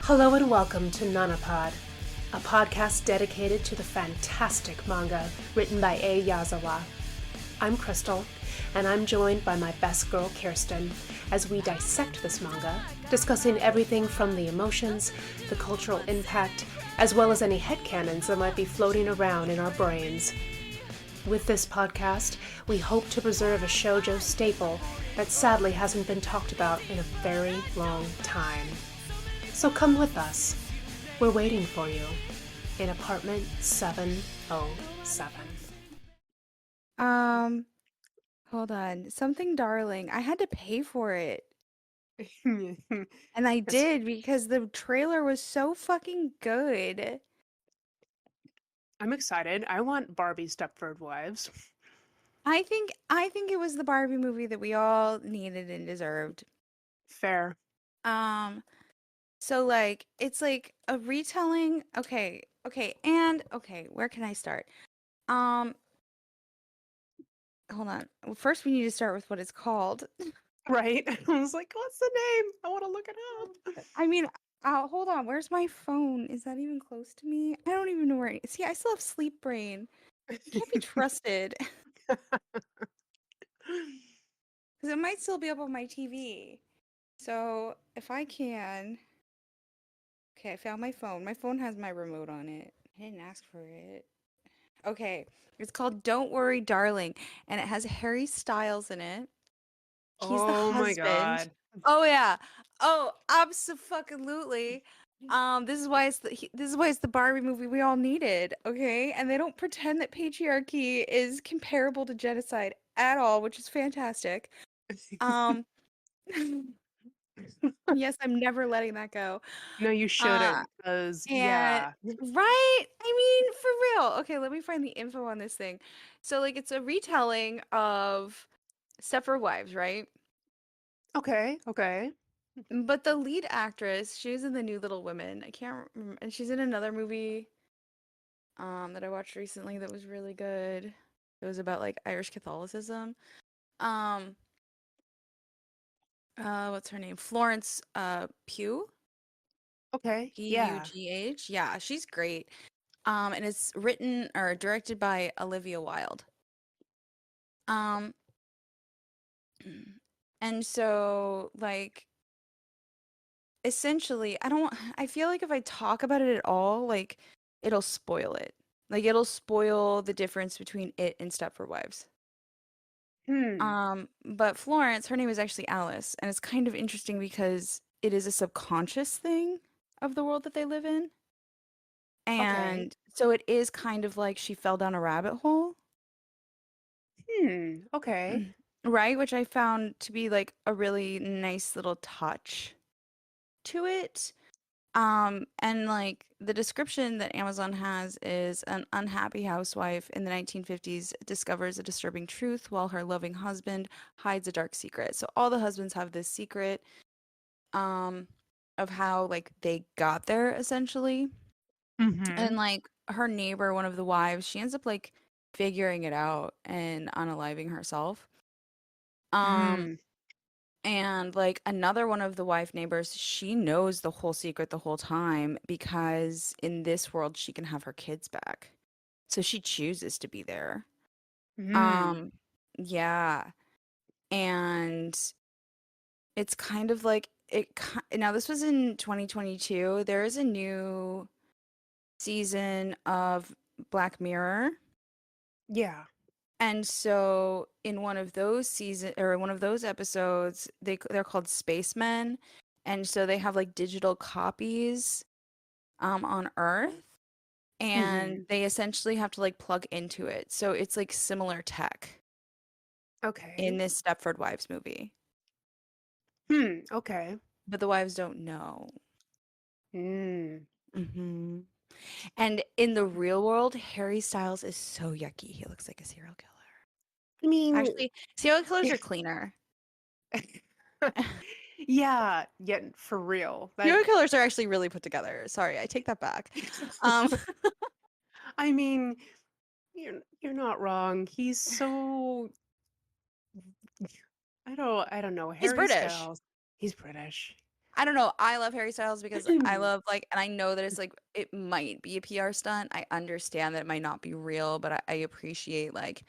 Hello and welcome to Nanapod, a podcast dedicated to the fantastic manga written by A. Yazawa. I'm Crystal, and I'm joined by my best girl Kirsten as we dissect this manga, discussing everything from the emotions, the cultural impact, as well as any headcanons that might be floating around in our brains. With this podcast, we hope to preserve a shoujo staple that sadly hasn't been talked about in a very long time. So come with us. We're waiting for you in apartment 707. Hold on. Something darling. I had to pay for it. And I Yes, did because the trailer was so fucking good. I'm excited. I want Barbie Stepford Wives. I think it was the Barbie movie that we all needed and deserved. Fair. Um, so like it's like a retelling. Okay, where can I start? Um, Hold on. Well, first we need to start with what it's called. Right? I was like, what's the name? I want to look it up. I mean, hold on. Where's my phone? Is that even close to me? I don't even know where See, I still have sleep brain. Can't be trusted because it might still be up on my TV. So if I can, okay, I found my phone. My phone has my remote on it. I didn't ask for it. Okay, it's called "Don't Worry, Darling," and it has Harry Styles in it. He's the Oh my husband. god. Oh yeah. Oh, absolutely. This is why it's the Barbie movie we all needed, okay? And they don't pretend that patriarchy is comparable to genocide at all, which is fantastic. Um yes, I'm never letting that go. No, you Uh shouldn't, because, and yeah. right? I mean, for real. Okay, let me find the info on this thing. So like it's a retelling of Stepford Wives, right? Okay, okay. But the lead actress, she was in the New Little Women. I can't remember, and she's in another movie that I watched recently that was really good. It was about like Irish Catholicism. Um what's her name? Florence Pugh. Okay, yeah. P-U-G-H. Yeah, she's great. And it's written or directed by Olivia Wilde. Um and so like essentially, I feel like if I talk about it at all, like it'll spoil it. Like it'll spoil the difference between it and Stepford Wives. Hmm. But Florence, her name is actually Alice, and it's kind of interesting because it is a subconscious thing of the world that they live in. Okay. And so it is kind of like she fell down a rabbit hole, Hmm. Okay. right? Which I found to be like a really nice little touch to it. And like the description that Amazon has is an unhappy housewife in the 1950s discovers a disturbing truth while her loving husband hides a dark secret. So all the husbands have this secret um of how like they got there essentially. Mm-hmm. And like her neighbor, one of the wives, she ends up like figuring it out and unaliving herself. Um Hmm. And like another one of the wife neighbors, she knows the whole secret the whole time because in this world she can have her kids back. So she chooses to be there. Hmm. Um yeah. And it's kind of like now this was in 2022. There is a new season of Black Mirror. Yeah. And so in one of those episodes, they're called spacemen, and so they have like digital copies on Earth, Mm-hmm. and they essentially have to like plug into it. So it's like similar tech in Okay. this Stepford Wives movie, Hmm. Okay. but the wives don't know. Hmm. Hmm. And in the real world, Harry Styles is so yucky. He looks like a serial killer. I mean, Actually, serial killers are cleaner. yeah, yeah, for real. Serial That killers are actually really put together. Sorry, I take that back. Um, I mean, you're not wrong. He's so I don't know. he's Harry British. Styles. He's British. I don't know. I love Harry Styles because I love like, and I know that it's like it might be a PR stunt. I understand that it might not be real, but I appreciate like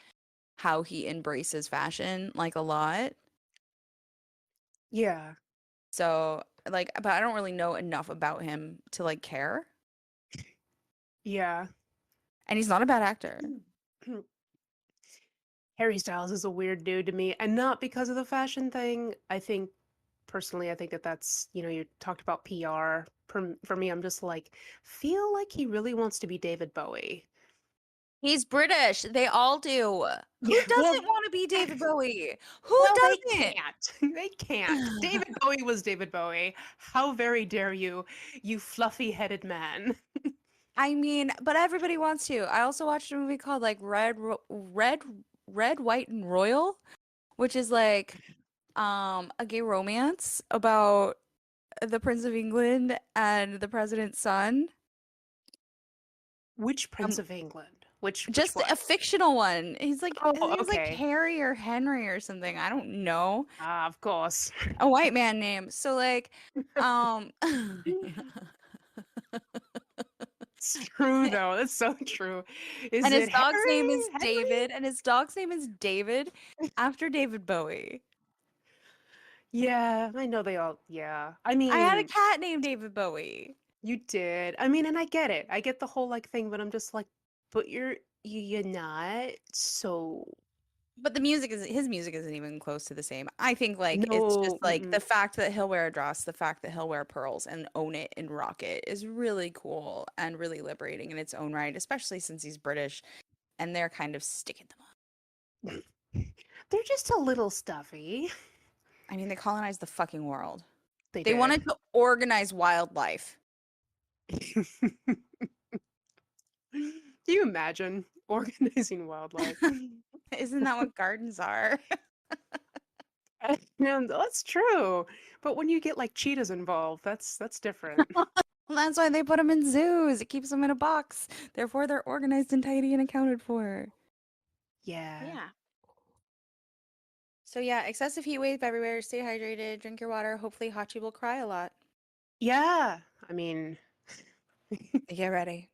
how he embraces fashion like a lot. Yeah. So like, but I don't really know enough about him to like care. Yeah. And he's not a bad actor. Harry Styles is a weird dude to me, and not because of the fashion thing. I think personally, I think that that's, you talked about PR. For me, I'm just like, feel like he really wants to be David Bowie. He's British. They all do. Who Yeah, doesn't want to be David Bowie? Who well, they doesn't? can't. They can't. David Bowie was David Bowie. How very dare you, you fluffy-headed man. I mean, but everybody wants to. I also watched a movie called like Red, White, and Royal, which is like a gay romance about the Prince of England and the president's son. Which Um, Prince of England? Which just one? a fictional one. He's like his Oh, name's like okay. Harry or Henry or something. I don't know. Ah, of course. A white man name. So like um It's true though. That's so true. Is and his it dog's name is Henry? Henry? David and his dog's name is David after David Bowie. Yeah, I know they all. Yeah. I I had a mean, cat named David Bowie. you did. I mean, and I get it. I get the whole like thing, but I'm just like, but you're not. So But the music is his music isn't even close to the same. I think like it's just no. like the Mm-mm. fact that he'll wear a dress, the fact that he'll wear pearls and own it and rock it is really cool and really liberating in its own right, especially since he's British and they're kind of sticking them up. They're just a little stuffy. I mean, they colonized the fucking world. They They did. wanted to organize wildlife. Do you imagine organizing wildlife? Isn't that what gardens are? And that's true. But when you get like cheetahs involved, that's different. Well, that's why they put them in zoos. It keeps them in a box. Therefore, they're organized and tidy and accounted for. Yeah. Yeah. So yeah, excessive heat wave everywhere. Stay hydrated. Drink your water. Hopefully, Hachi will cry a lot. Yeah. I mean, Get ready.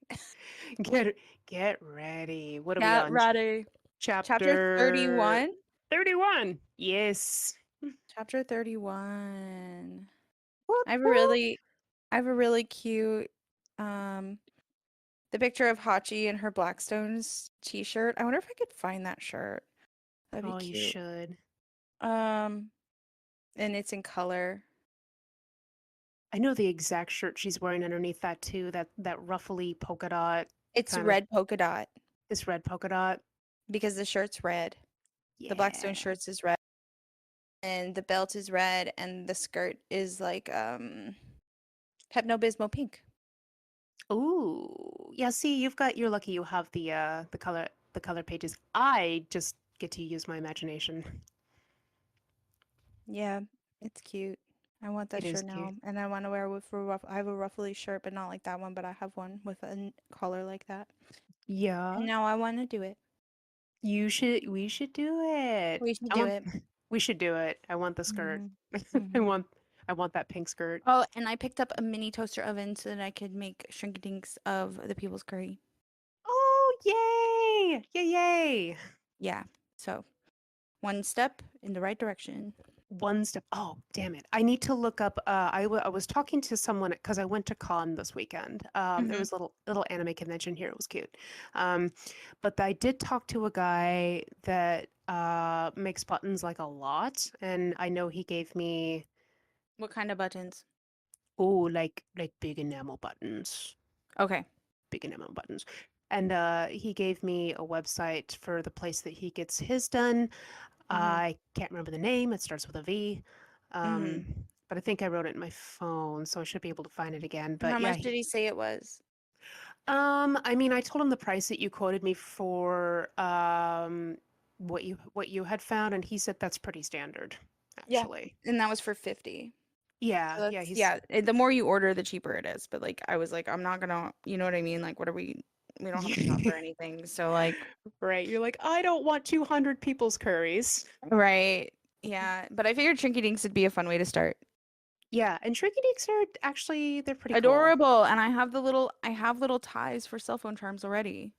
get get ready. What are we Get on? ready. Chapter Chapter 31. 31. Yes. Chapter 31. Whoop, I have a whoop. really I have a really cute the picture of Hachi in her Blackstones t-shirt. I wonder if I could find that shirt. That'd be Oh, you cute. should. Um and it's in color. I know the exact shirt she's wearing underneath that too. That ruffly polka dot It's kind of red polka dot this red polka dot. because the shirt's red. The Blackstone Yeah. shirts is red and the belt is red and the skirt is like Pepto Bismol pink. Ooh. Yeah, see, you're lucky you have the color pages. I just get to use my imagination. Yeah, it's cute. I want that It is shirt cute. now, and I want to wear with a rough. I have a ruffly shirt, but not like that one. But I have one with a collar like that, and Yeah. now I want to do it. We should do it. We should I do want it. we should do it. I want the skirt. hmm I hmm want I want that pink skirt. Oh, and I picked up a mini toaster oven so that I could make shrinky dinks of the people's curry. Oh, yay! Yay, yay! Yeah, so one step in the right direction. One step. Oh, damn it. I need to look up I was talking to someone because I went to con this weekend. There hmm was a little anime convention here. It was cute. Um, but I did talk to a guy that makes buttons like a lot, and I know he gave me What kind of buttons? like big enamel buttons. Okay. Big enamel buttons. And he gave me a website for the place that he gets his done. hmm I can't remember the name. It starts with a V. hmm Um, but I think I wrote it in my phone, so I should be able to find it again. How But yeah, much did he say it was? I mean, I told him the price that you quoted me for what you had found, and he said that's pretty standard, Yeah. actually. And that was for 50. So Yeah, yeah, that's he's yeah, the more you order, the cheaper it is. But like I was like, I'm not gonna, you know what I mean? Like, what are we don't have to shop for anything. So like, right. You're like, I don't want 200 people's curries. right. Yeah. But I figured Trinky Dinks would be a fun way to start. Yeah, and shrinky dinks are actually they're pretty cool. Adorable. And I have little ties for cell phone charms already.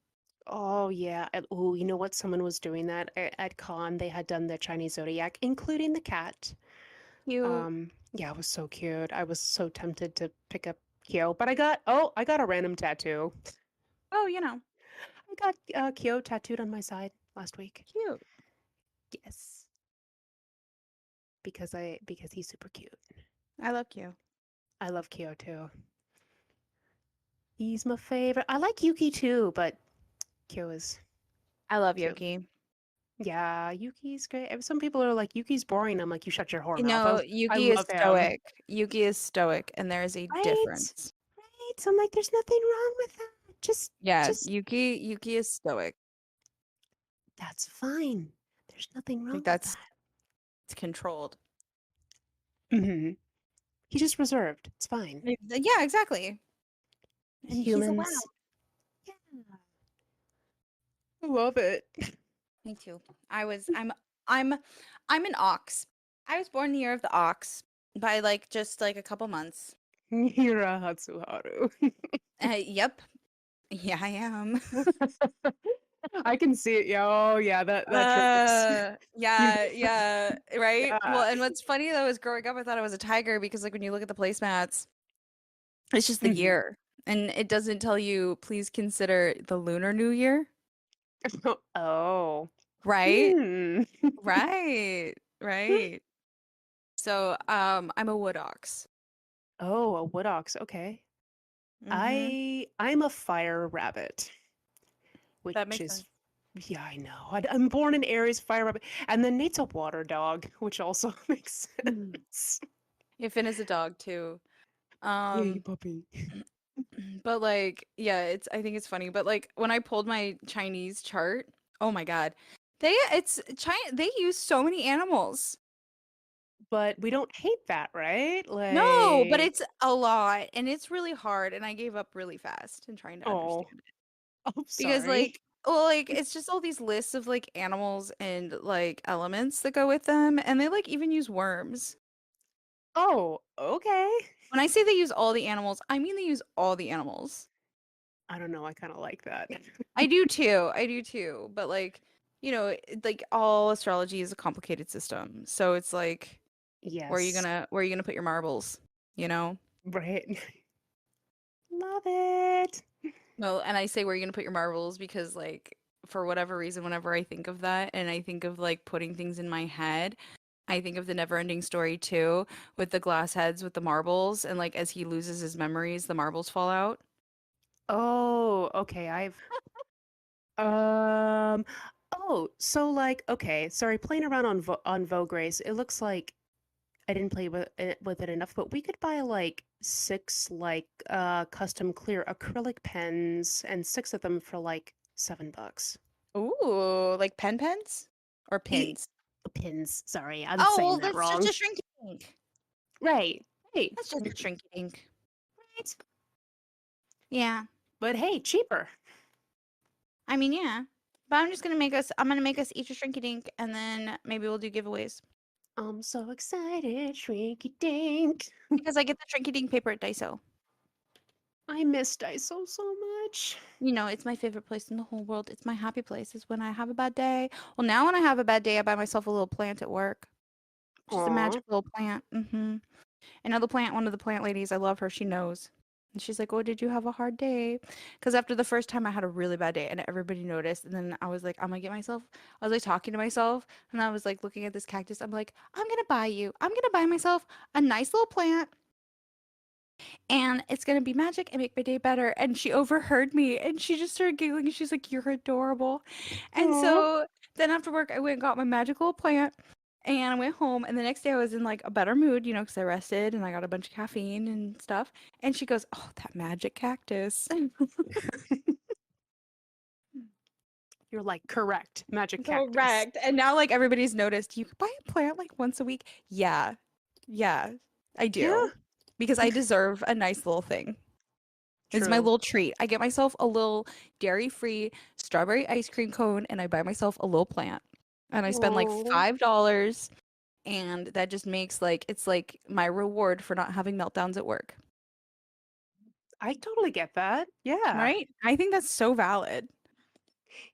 Oh yeah. Oh, you know what? Someone was doing that at con. They had done the Chinese zodiac, including the cat. Cute. Yeah, it was so cute. I was so tempted to pick up Kyo, but I got a random tattoo. Oh, you know, I got Kyo tattooed on my side last week. cute. Yes, because he's super cute. I love you. I love Kyo too. He's my favorite. I like Yuki too, but Kyo is I love cute. Yoki. Yeah, Yuki's great. Some people are like, Yuki's boring. I'm like, you shut your whore You mouth. know, I Yuki is love him. stoic. Yuki is stoic, and there is a Right? difference. Right. So I'm like, there's nothing wrong with that. Yeah, Just, Yuki is stoic. that's fine. There's nothing Like wrong with that's that. it's controlled. He's just reserved. It's fine. Yeah, exactly. And he's allowed. Humans. Yeah. I love it. Me too. I'm I'm an ox. I was born the year of the ox by just a couple months. Hira Hatsuharu. Yep. Yeah, I am. I can see it. Yeah, oh yeah, that tracks. You Yeah, right? Well, yeah. and what's funny though is growing up I thought I was a tiger because when you look at the placemats, it's just the Mhm. year. And it doesn't tell you please consider the lunar new year, Oh. right? Hmm. Right. Right. So, I'm a wood ox. Oh, a wood ox. Okay. Mm-hmm. I'm a fire rabbit, which That makes is sense. yeah, I know. I'm born in Aries, fire rabbit, and then Nate's a water dog, which also makes Mm. sense. Yeah, Finn is a dog too. Yay, Um, puppy. but yeah, I think it's funny. But when I pulled my Chinese chart, oh my God. It's China, they use so many animals. But we don't hate that, right? No, but Like, it's a lot and it's really hard and I gave up really fast in trying to oh, understand it. I'm Because sorry. well, it's just all these lists of animals and elements that go with them and they even use worms. Oh, okay. When I say they use all the animals, I mean they use all the animals. I don't know. I kind of like that. I do too. I do too. But all astrology is a complicated system. So it's Yes, where are you gonna put your marbles? You know? right. Love it. Well, and I say where are you gonna put your marbles because for whatever reason, whenever I think of that and I think of putting things in my head, I think of the never ending story too, with the glass heads with the marbles and as he loses his memories, the marbles fall out. Oh, okay. Um, oh, so like, okay, sorry, playing around on Vogue Race, it looks like I didn't play with it enough, but we could buy like six custom clear acrylic pens and six of them for like $7. Ooh, like pens? Or E pins? pins, sorry, I'm Oh, saying well, that that's just a wrong. shrinky dink. Right. Hey, That's just a shrinky dink. right. Yeah. But hey, cheaper. I mean, yeah. But I'm gonna make us each a shrinky dink and then maybe we'll do giveaways. I'm so excited, shrinky dink. Because I get the shrinky dink paper at Daiso. I miss Daiso so much. You know, it's my favorite place in the whole world. It's my happy place. Is when I have a bad day. Well, now when I have a bad day, I buy myself a little plant at work. Just a Aw. magic little plant. One of the plant ladies, I love her. She knows. And she's like, "Oh, did you have a hard day?" Because after the first time, I had a really bad day, and everybody noticed. And then I was like, "I'm gonna get myself." I was talking to myself, and I was looking at this cactus. I'm like, "I'm gonna buy you. I'm gonna buy myself a nice little plant, and it's gonna be magic and make my day better." And she overheard me, and she just started giggling. And she's like, "You're adorable." And Aw. so then after work, I went and got my magical plant. And I went home, and the next day I was in a better mood, because I rested and I got a bunch of caffeine and stuff. And she goes, "Oh, that magic cactus." You're like, correct. Magic cactus. Correct. And now everybody's noticed, you buy a plant once a week. Yeah. Yeah, I Yeah, do. Because I deserve a nice little thing. It's my true. little treat. I get myself a little dairy-free strawberry ice cream cone and I buy myself a little plant. And I spend Oh, $5 and that just makes like it's like my reward for not having meltdowns at work. I totally get that. Yeah. Right? I think that's so valid.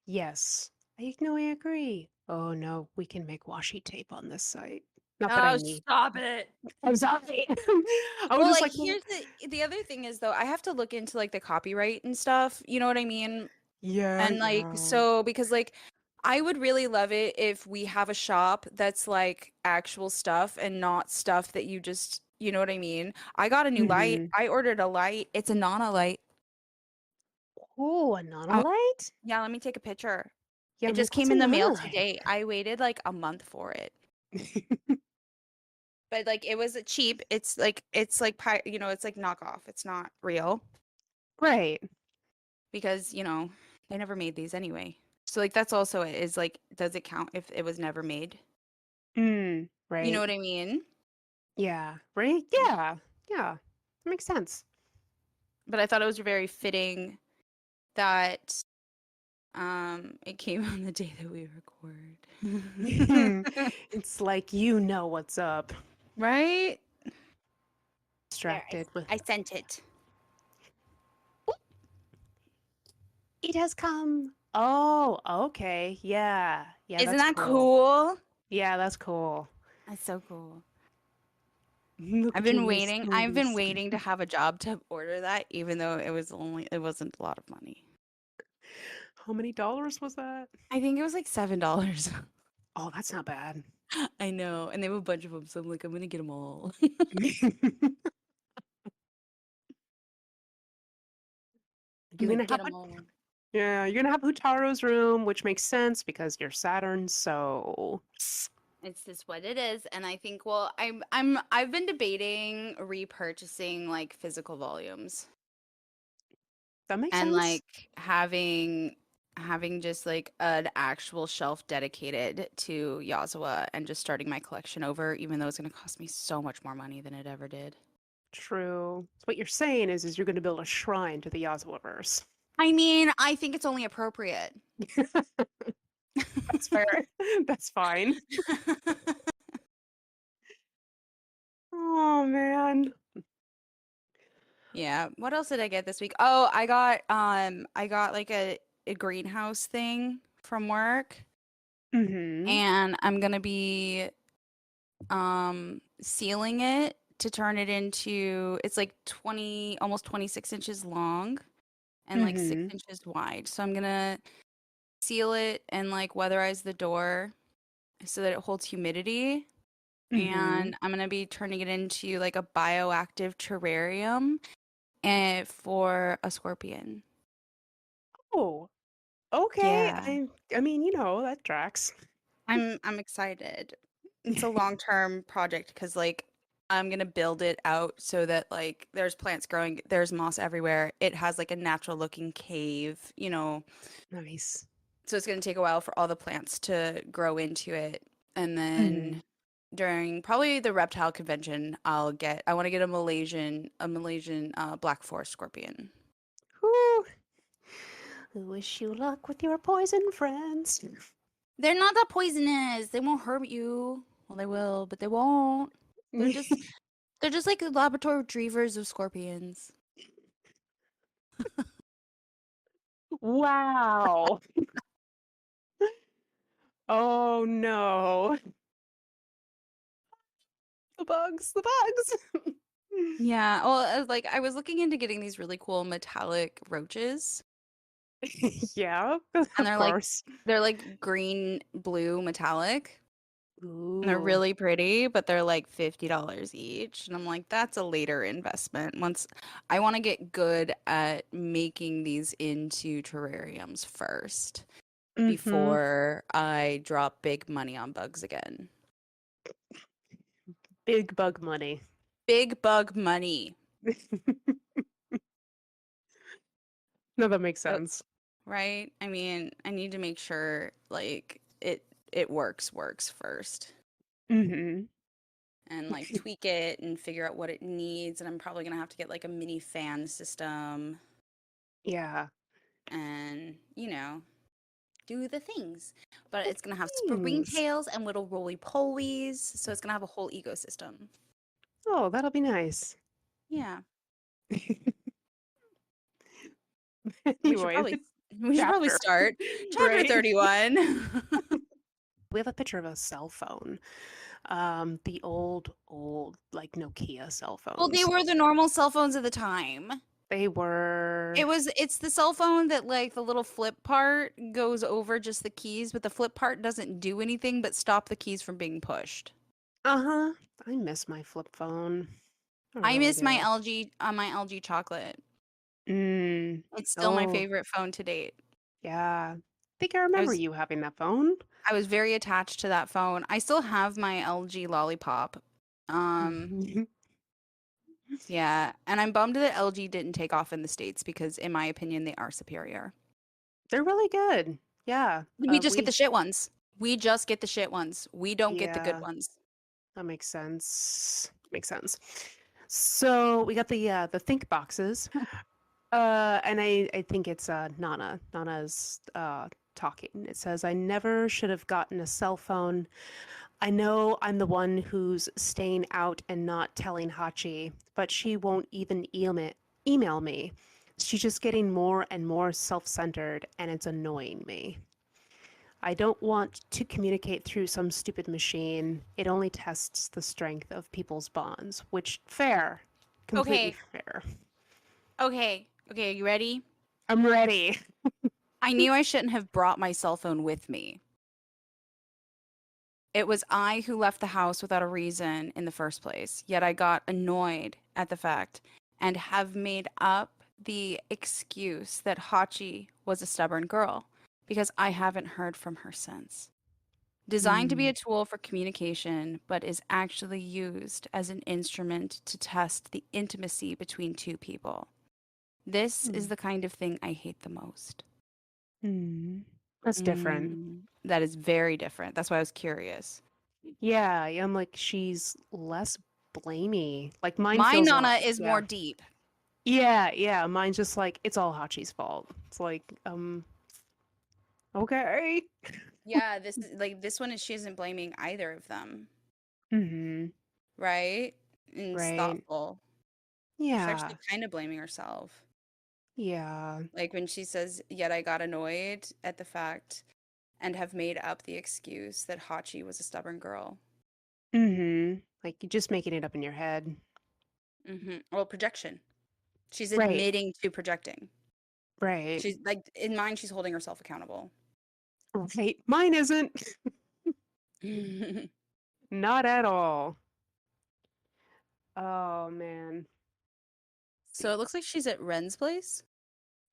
Yes. I agree. Oh no, we can make washi tape on this site. Not that I Oh, need. stop it. I'm sorry. I was Well, just like like, well, here's the other thing is though, I have to look into like the copyright and stuff. You know what I mean? yeah, And like yeah. so because like I would really love it if we have a shop that's like actual stuff and not stuff that you just, you know what I mean? I got a new light. Mm-hmm. I ordered a light. It's a Nana light. Oh, a Oh, nanolite? yeah, let me take a picture. Yeah, It I'm just like, what's came a in the mail nanolite? today. I waited like a month for it. But like it was cheap. You know, it's like knockoff. It's not real Right. because, you know, they never made these anyway. So like that's also it is like does it count if it was never made? You know Right. what I mean? Yeah. Right? Yeah. Yeah. Makes sense. But I thought it was very fitting that it came on the day that we record. It's like you know what's up. Right? There, Distracted with I sent it. it has come. Oh, okay. Yeah. Yeah, Isn't that's that cool. cool? Yeah, that's cool. That's so cool. Look I've at you been waiting. I've been mysteriously. waiting to have a job to order that, even though it wasn't a lot of money. How many dollars was that? I think it was like $7. Oh, that's not bad. I know, and they have a bunch of them, so I'm like, I'm gonna get them all. I'm You're gonna gonna get have them all. yeah, you're gonna have Hutaro's room, which makes sense because you're Saturn, so It's just what it is, and I think, well, I've been debating repurchasing like physical volumes that makes and sense. like having just like an actual shelf dedicated to Yazawa and just starting my collection over, even though it's gonna cost me so much more money than it ever did. True. So what you're saying is you're gonna build a shrine to the Yazawaverse. I mean, I think it's only appropriate. That's fair. That's fine. Oh man. Yeah. What else did I get this week? Oh, I got like a greenhouse thing from work Mm-hmm. and I'm gonna be sealing it to turn it into it's like 20 almost 26 inches long and like six Mm-hmm. inches wide. So I'm gonna seal it and like weatherize the door so that it holds humidity. Mm-hmm. And I'm gonna be turning it into like a bioactive terrarium and for a scorpion. Oh, okay. Yeah. I mean, that tracks. I'm excited. It's a long-term project because like I'm gonna build it out so that like there's plants growing, there's moss everywhere. It has like a natural looking cave, you know. Nice. So it's gonna take a while for all the plants to grow into it. And Mm-hmm. then during probably the reptile convention, I want to get a Malaysian black forest scorpion. Whew. Wish you luck with your poison friends. They're not that poisonous. They won't hurt you. Well, they will, but they won't. They're just they're just like the Labrador retrievers of scorpions. Wow. Oh no. The bugs, the bugs. Yeah. Well, like I was looking into getting these really cool metallic roaches, Yeah, and of course. they're like green, blue, metallic. And they're Ooh. really pretty, but they're like $50 each. And I'm like, that's a later investment. Once I want to get good at making these into terrariums first Mm-hmm. before I drop big money on bugs again. Big bug money. Big bug money. No, that makes Oh, sense. right? I mean, I need to make sure like it works first Mm-hmm. and like tweak it and figure out what it needs. And I'm probably gonna have to get like a mini fan system Yeah. and, you know, do the things. but It it's gonna have means. springtails and little roly polies, so it's gonna have a whole ecosystem. Oh, that'll be nice. Yeah, we should Anyway, probably the we should probably chapter, start chapter right? 31. We have a picture of a cell phone. The old like Nokia cell Well, they phones. were the normal cell phones of the time. They were. It's the cell phone that like the little flip part goes over just the keys, but the flip part doesn't do anything but stop the keys from being pushed. Uh-huh. I miss my flip phone. I I really miss my do. LG my LG chocolate. Mm. It's still my Oh, favorite phone to date. yeah. I think I I remember was you having that phone. I was very attached to that phone. I still have my LG Lollipop. Um, yeah, and I'm bummed that LG didn't take off in the States because in my opinion they are superior. They're really good. Yeah. We just get the We shit ones. We just get the shit ones. We don't get the good yeah, ones. that makes sense. Makes sense. So we got the think boxes. And I think it's Nana. Nana's talking. It says, I never should have gotten a cell phone. I know I'm the one who's staying out and not telling Hachi, but she won't even email me. She's just getting more and more self-centered, and it's annoying me. I don't want to communicate through some stupid machine. It only tests the strength of people's bonds, which fair, completely Okay, fair. okay, you ready? I'm ready. I knew I shouldn't have brought my cell phone with me. It was I who left the house without a reason in the first place, yet I got annoyed at the fact and have made up the excuse that Hachi was a stubborn girl because I haven't heard from her since. Designed to be Hmm. a tool for communication, but is actually used as an instrument to test the intimacy between two people. This is Hmm. the kind of thing I hate the most. Hmm. That's different. That is very different. That's why I was curious. Yeah, yeah, I'm like, she's less blamey. Like mine My feels a lot. Nana is more Yeah. deep. Yeah, yeah. Mine's just like it's all Hachi's fault. It's like, okay. Yeah, this is like this one is she isn't blaming either of them, Mm-hmm. right? And it's Right. thoughtful. She's Yeah. actually kind of blaming herself. Yeah. Like when she says, "Yet I got annoyed at the fact and have made up the excuse that Hachi was a stubborn girl." Mm-hmm. Like you're just making it up in your head. Well, projection. She's Right. admitting to projecting. Right. She's like in mind, she's holding herself accountable. Right. Mine isn't. Not at all. Oh man. So it looks like she's at Ren's place.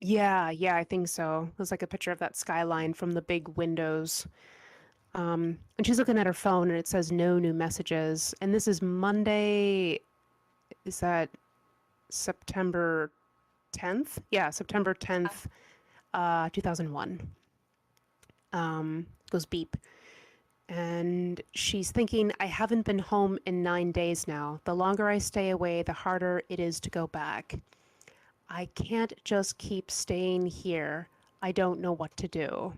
Yeah, yeah, I think so. There's like a picture of that skyline from the big windows. And she's looking at her phone and it says no new messages. And this is Monday, is that September 10th? Yeah, September Uh, 10th, 2001. Goes beep. And she's thinking, I haven't been home in 9 days now. The longer I stay away, the harder it is to go back. I can't just keep staying here. I don't know what to do.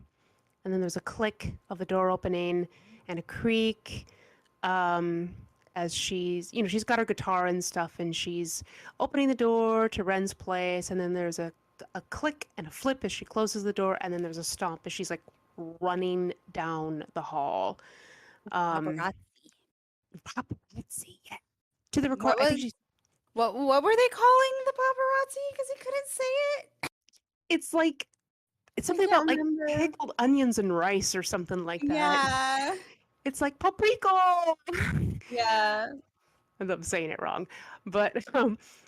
And then there's a click of the door opening and a creak, as she's got her guitar and stuff, and she's opening the door to Ren's place, and then there's a click and a flip as she closes the door, and then there's a stomp as she's like running down the hall. Um, Paparazzi. paparazzi, yeah. To the record, What I was think she's. what were they calling the paparazzi? Because he couldn't say it. It's like it's I something can't about like remember. pickled onions and rice or something like that. Yeah. It's like paprika. Yeah. I'm saying it wrong, but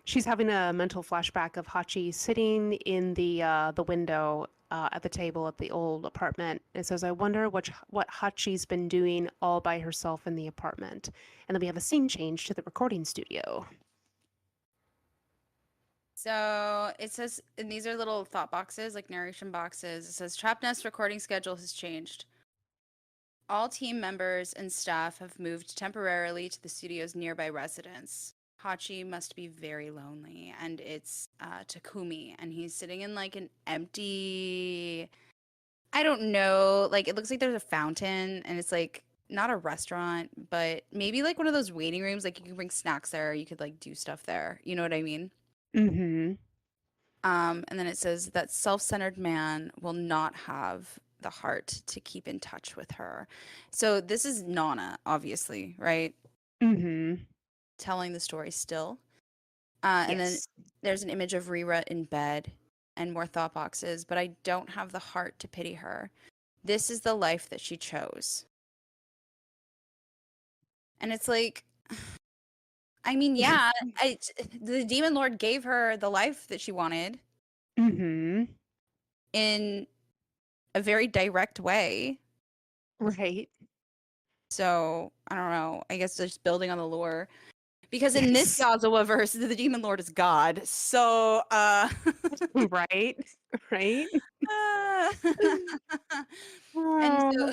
she's having a mental flashback of Hachi sitting in the window at the table at the old apartment. It says, "I wonder what Hachi's been doing all by herself in the apartment." And then we have a scene change to the recording studio. So it says, and these are little thought boxes, like narration boxes. It says, Trap Nest recording schedule has changed. All team members and staff have moved temporarily to the studio's nearby residence. Hachi must be very lonely, and it's Takumi, and he's sitting in like an empty I don't know. Like it looks like there's a fountain and it's like not a restaurant, but maybe like one of those waiting rooms. Like you can bring snacks there. You could like do stuff there. You know what I mean? Mm-hmm. And then it says that self-centered man will not have the heart to keep in touch with her. So this is Nana, obviously, right? Mm-hmm. Telling the story still. And then Yes. there's an image of Rira in bed and more thought boxes, but I don't have the heart to pity her. This is the life that she chose. And it's like, I mean, yeah, the demon lord gave her the life that she wanted Mm-hmm. in a very direct way. Right. So I don't know. I guess just building on the lore. Because in this Yes. Yazawa verse, the demon lord is God. So Right. Right. uh, and so Oh.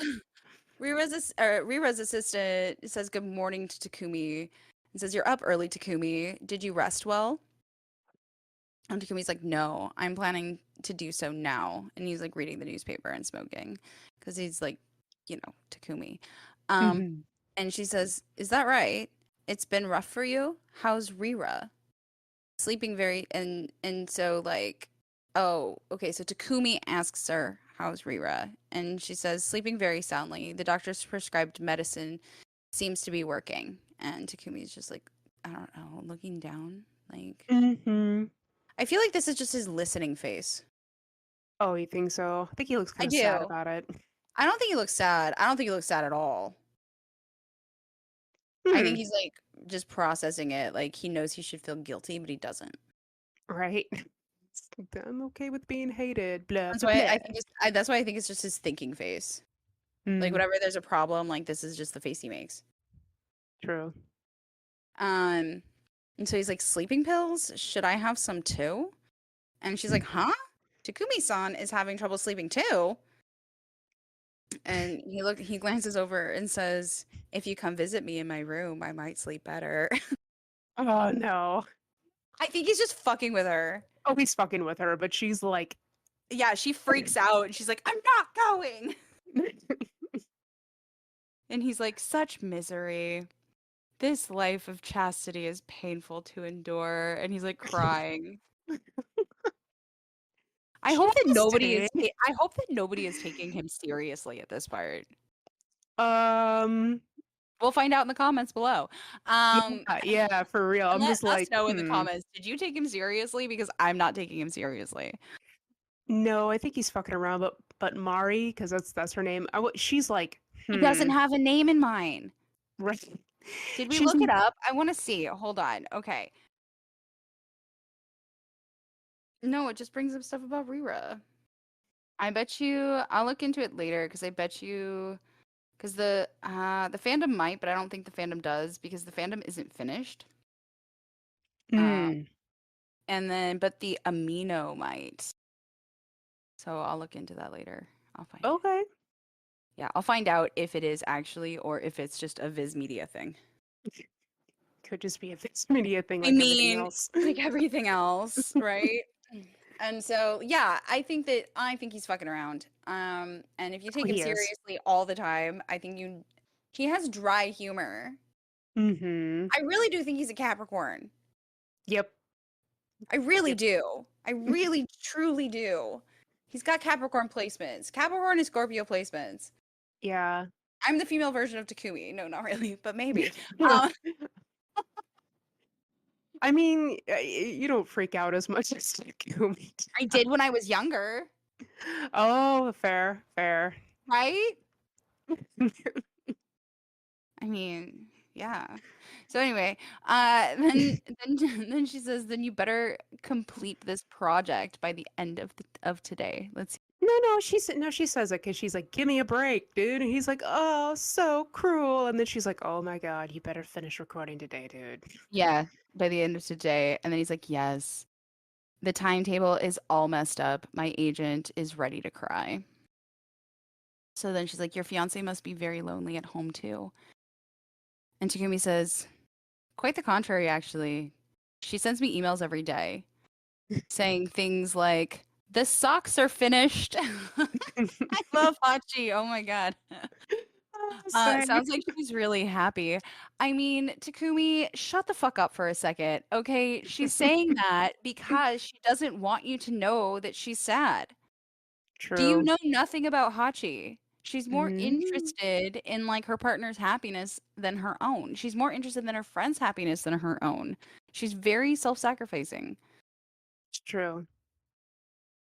Rira's assistant says good morning to Takumi and says, "You're up early, Takumi. Did you rest well?" And Takumi's like, "No, I'm planning to do so now." And he's like reading the newspaper and smoking because he's like, Takumi. Um, Mm-hmm. and she says, "Is that right? It's been rough for you. How's Rira?" Sleeping very and so like, oh, okay. So Takumi asks her, "How's Rira?" And she says, "Sleeping very soundly. The doctor's prescribed medicine seems to be working." And Takumi's just like, I don't know, looking down. Like, Mm-hmm. I feel like this is just his listening face. Oh, you think so? I think he looks I kind of sad do. about it. I don't think he looks sad. I don't think he looks sad at all. I Hmm. think he's like just processing it. Like he knows he should feel guilty, but he doesn't. Right. I'm okay with being hated. Blah That's blah why blah. I think that's why I think it's just his thinking face. Like Mm, whenever there's a problem, like this is just the face he makes. true. Um, and so he's like, sleeping pills? Should I have some too? And she's like, huh? Takumi-san is having trouble sleeping too. And he glances over and says, if you come visit me in my room, I might sleep better. Oh no. I think he's just fucking with her. Oh, he's fucking with her, but she's like, Yeah, she freaks out and she's like, I'm not going. And he's like, such misery. This life of chastity is painful to endure. And he's like crying. chastity. I hope that nobody is taking him seriously at this part. Um, We'll find out in the comments below. yeah, Um, yeah, for real. and I'm let just us like, know in the hmm. comments, did you take him seriously? Because I'm not taking him seriously. No, I think he's fucking around, but Mari, because that's her name. She's like, He doesn't hmm. have a name in mind. Right. Did we She's look it up? I want to see. Hold on. Okay. No, it just brings up stuff about Rira. I bet you I'll look into it later because I bet you because the fandom might, but I don't think the fandom does because the fandom isn't finished. Uh, mm. and then but the amino might. So I'll look into that later. I'll find it. Okay. Yeah, I'll find out if it is actually or if it's just a Viz Media thing. Could just be a Viz Media thing I like everything mean, else. like everything else, right? And so, yeah, I think he's fucking around. And if you Oh, take him he is. seriously all the time, he has dry humor. Mm-hmm. I really do think he's a Capricorn. Yep. I really Yep. do. I really truly do. He's got Capricorn placements. Capricorn and Scorpio placements. Yeah. I'm the female version of Takumi. No, not really, but maybe. Um, I mean, you don't freak out as much as Takumi. I did when I was younger, Oh, fair, fair. right? I mean, yeah. So anyway, then she says, then you better complete this project by the end of today. Let's see. No, she says it because she's like, "Give me a break, dude." And he's like, "Oh, so cruel." And then she's like, "Oh my God, you better finish recording today, dude." Yeah, by the end of today. And then he's like, yes, the timetable is all messed up. My agent is ready to cry. So then she's like, your fiance must be very lonely at home too. And Takumi says, quite the contrary, actually. She sends me emails every day saying things like, The socks are finished. I love Hachi. Oh my god. Same. Sounds like she's really happy. I mean, Takumi, shut the fuck up for a second. Okay, she's saying that because she doesn't want you to know that she's sad. Do you True. know nothing about Hachi? She's more Mm, interested in like her partner's happiness than her own. She's more interested in her friend's happiness than her own. She's very self-sacrificing. it's true.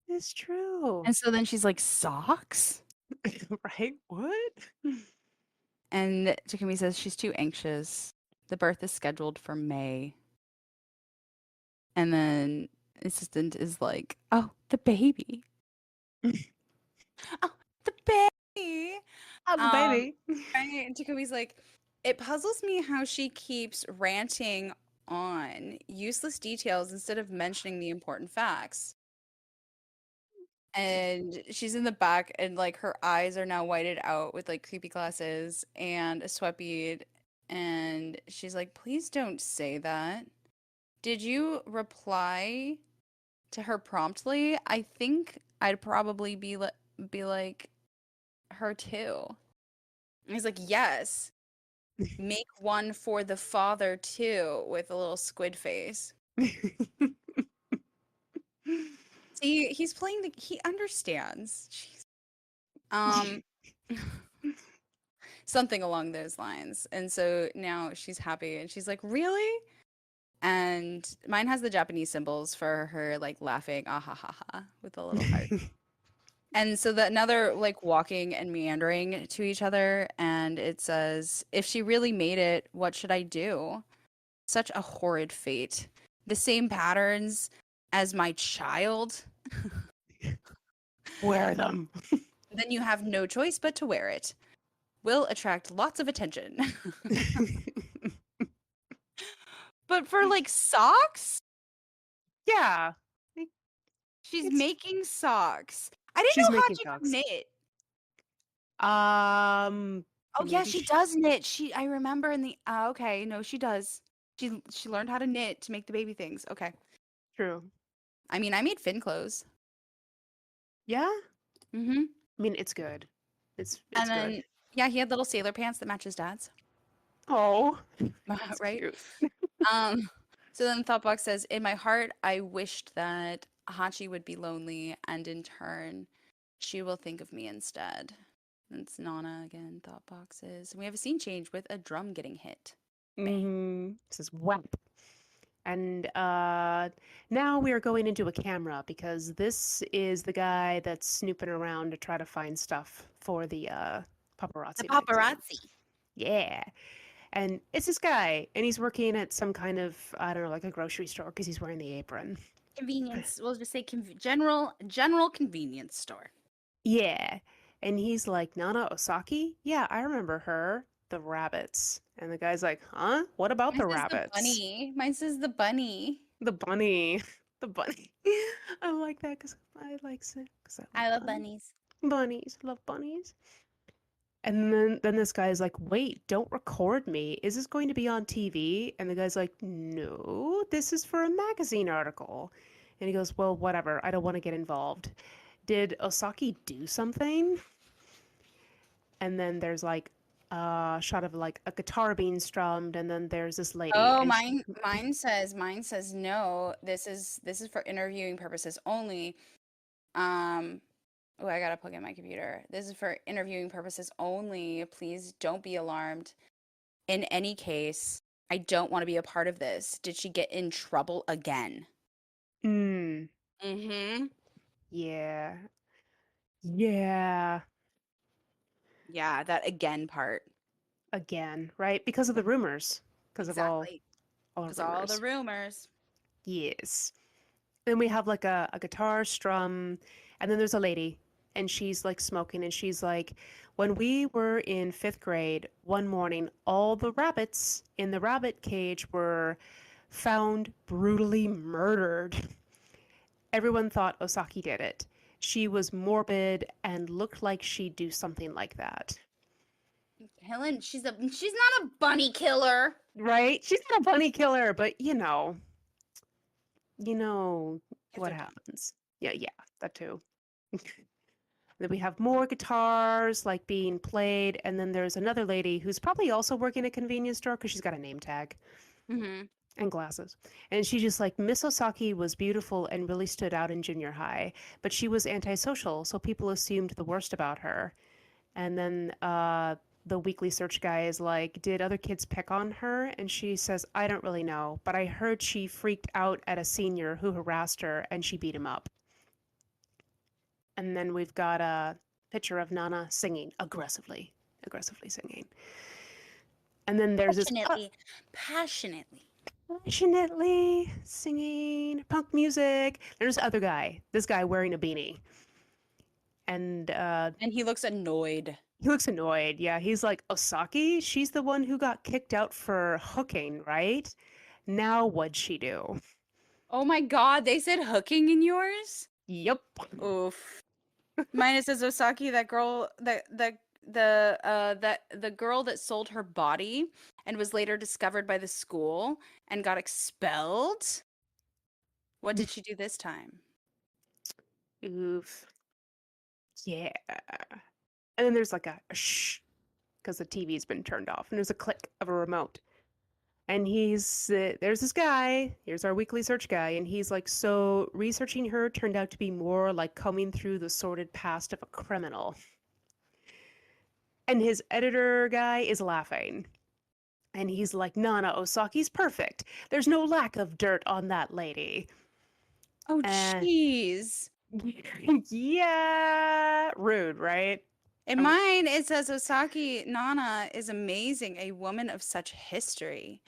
It's true. And so then she's like, "Socks?" Right? What? And Takumi says she's too anxious. The birth is scheduled for May. And then assistant is like, "Oh, the baby. Oh, the baby." I'm a Um, baby. right? And Takumi's like, "It puzzles me how she keeps ranting on useless details instead of mentioning the important facts." And she's in the back and like her eyes are now whited out with like creepy glasses and a sweat bead. And she's like, "Please don't say that. Did you reply to her promptly? I think I'd probably be like her too." And he's like, "Yes, make one for the father too," with a little squid face. See, he's playing he understands. Jeez. Um something along those lines. And so now she's happy and she's like, "Really?" And mine has the Japanese symbols for her like laughing, ah ha ha ha, with a little heart. And so that now they're like walking and meandering to each other, and it says, "If she really made it, what should I do? Such a horrid fate. The same patterns as my child. Wear them. Then you have no choice but to wear it. Will attract lots of attention." But for like socks, Yeah. Like, she's it's making socks. I didn't she's know making Hachi could socks. knit. Oh yeah, Maybe she does knit. I remember in the okay, no, she does. She learned how to knit to make the baby things. Okay. true. I mean, I made Finn clothes. Yeah? Mhm. I mean, it's good. It's And good. then yeah, he had little sailor pants that match his dad's. Oh, that's Right? cute. Um so then Thoughtbox says, "In my heart, I wished that Hachi would be lonely and in turn she will think of me instead." That's Nana again, Thoughtboxes. We have a scene change with a drum getting hit. Bang. This is whap. And now we are going into a camera because this is the guy that's snooping around to try to find stuff for the The paparazzi magazine. paparazzi. Yeah. And it's this guy, and he's working at some kind of, I don't know, like a grocery store because he's wearing the apron. Convenience. We'll just say general convenience store. Yeah. And he's like, Nana Osaki? Yeah, I remember her. The rabbits. And the guy's like, huh? What about Mine the says the rabbits? bunny. Mine says the bunny. The bunny. The bunny. I like that because I like it because I love I love bunnies. bunnies. Bunnies. Love bunnies. And then this guy's like, wait, don't record me. Is this going to be on TV? And the guy's like, no, this is for a magazine article. And he goes, well, whatever. I don't want to get involved. Did Osaki do something? And then there's like a shot of like a guitar being strummed, and then there's this lady, Oh, and she, mine says no. This is for interviewing purposes only. Um, oh, I gotta plug in my computer. This is for interviewing purposes only. Please don't be alarmed. In any case, I don't want to be a part of this. Did she get in trouble again? mm, Mm-hmm. yeah, yeah, Yeah, that again part. again, right? Because of the rumors, because of Exactly. all the Because all the rumors. rumors. Yes. Then we have like a guitar strum, and then there's a lady, and she's like smoking, and she's like, when we were in fifth grade, one morning, all the rabbits in the rabbit cage were found brutally murdered. Everyone thought Osaki did it. She was morbid and looked like she'd do something like that. Helen, she's not a bunny killer. Right? She's not a bunny killer, but you know Kids what are dumb. happens. Yeah, yeah. that too. Then we have more guitars like being played, and then there's another lady who's probably also working at a convenience store because she's got a name tag Mm-hmm. and glasses. And she just like Miss Osaki was beautiful and really stood out in junior high, but she was antisocial, so people assumed the worst about her. And then the weekly search guy is like, did other kids pick on her? And she says, I don't really know, but I heard she freaked out at a senior who harassed her and she beat him up. And then we've got a picture of Nana singing aggressively singing. And then there's this Passionately. passionately singing punk music. There's other guy, this guy wearing a beanie. And And he looks annoyed. he looks annoyed. Yeah, he's like, Osaki, she's the one who got kicked out for hooking, right? Now what'd she do? Oh my God, they said hooking in yours? Yep. Oof. Mine says Osaki, that girl, the girl that sold her body and was later discovered by the school and got expelled. What did she do this time? Oof. Yeah. And then there's like a shh, because the TV's been turned off, and there's a click of a remote. And there's this guy, here's our weekly search guy, and he's like, so researching her turned out to be more like combing through the sordid past of a criminal. And his editor guy is laughing. And he's like, Nana Osaki's perfect. There's no lack of dirt on that lady. Oh, And jeez. yeah, rude, right? In mine, it says Osaki Nana is amazing, a woman of such history.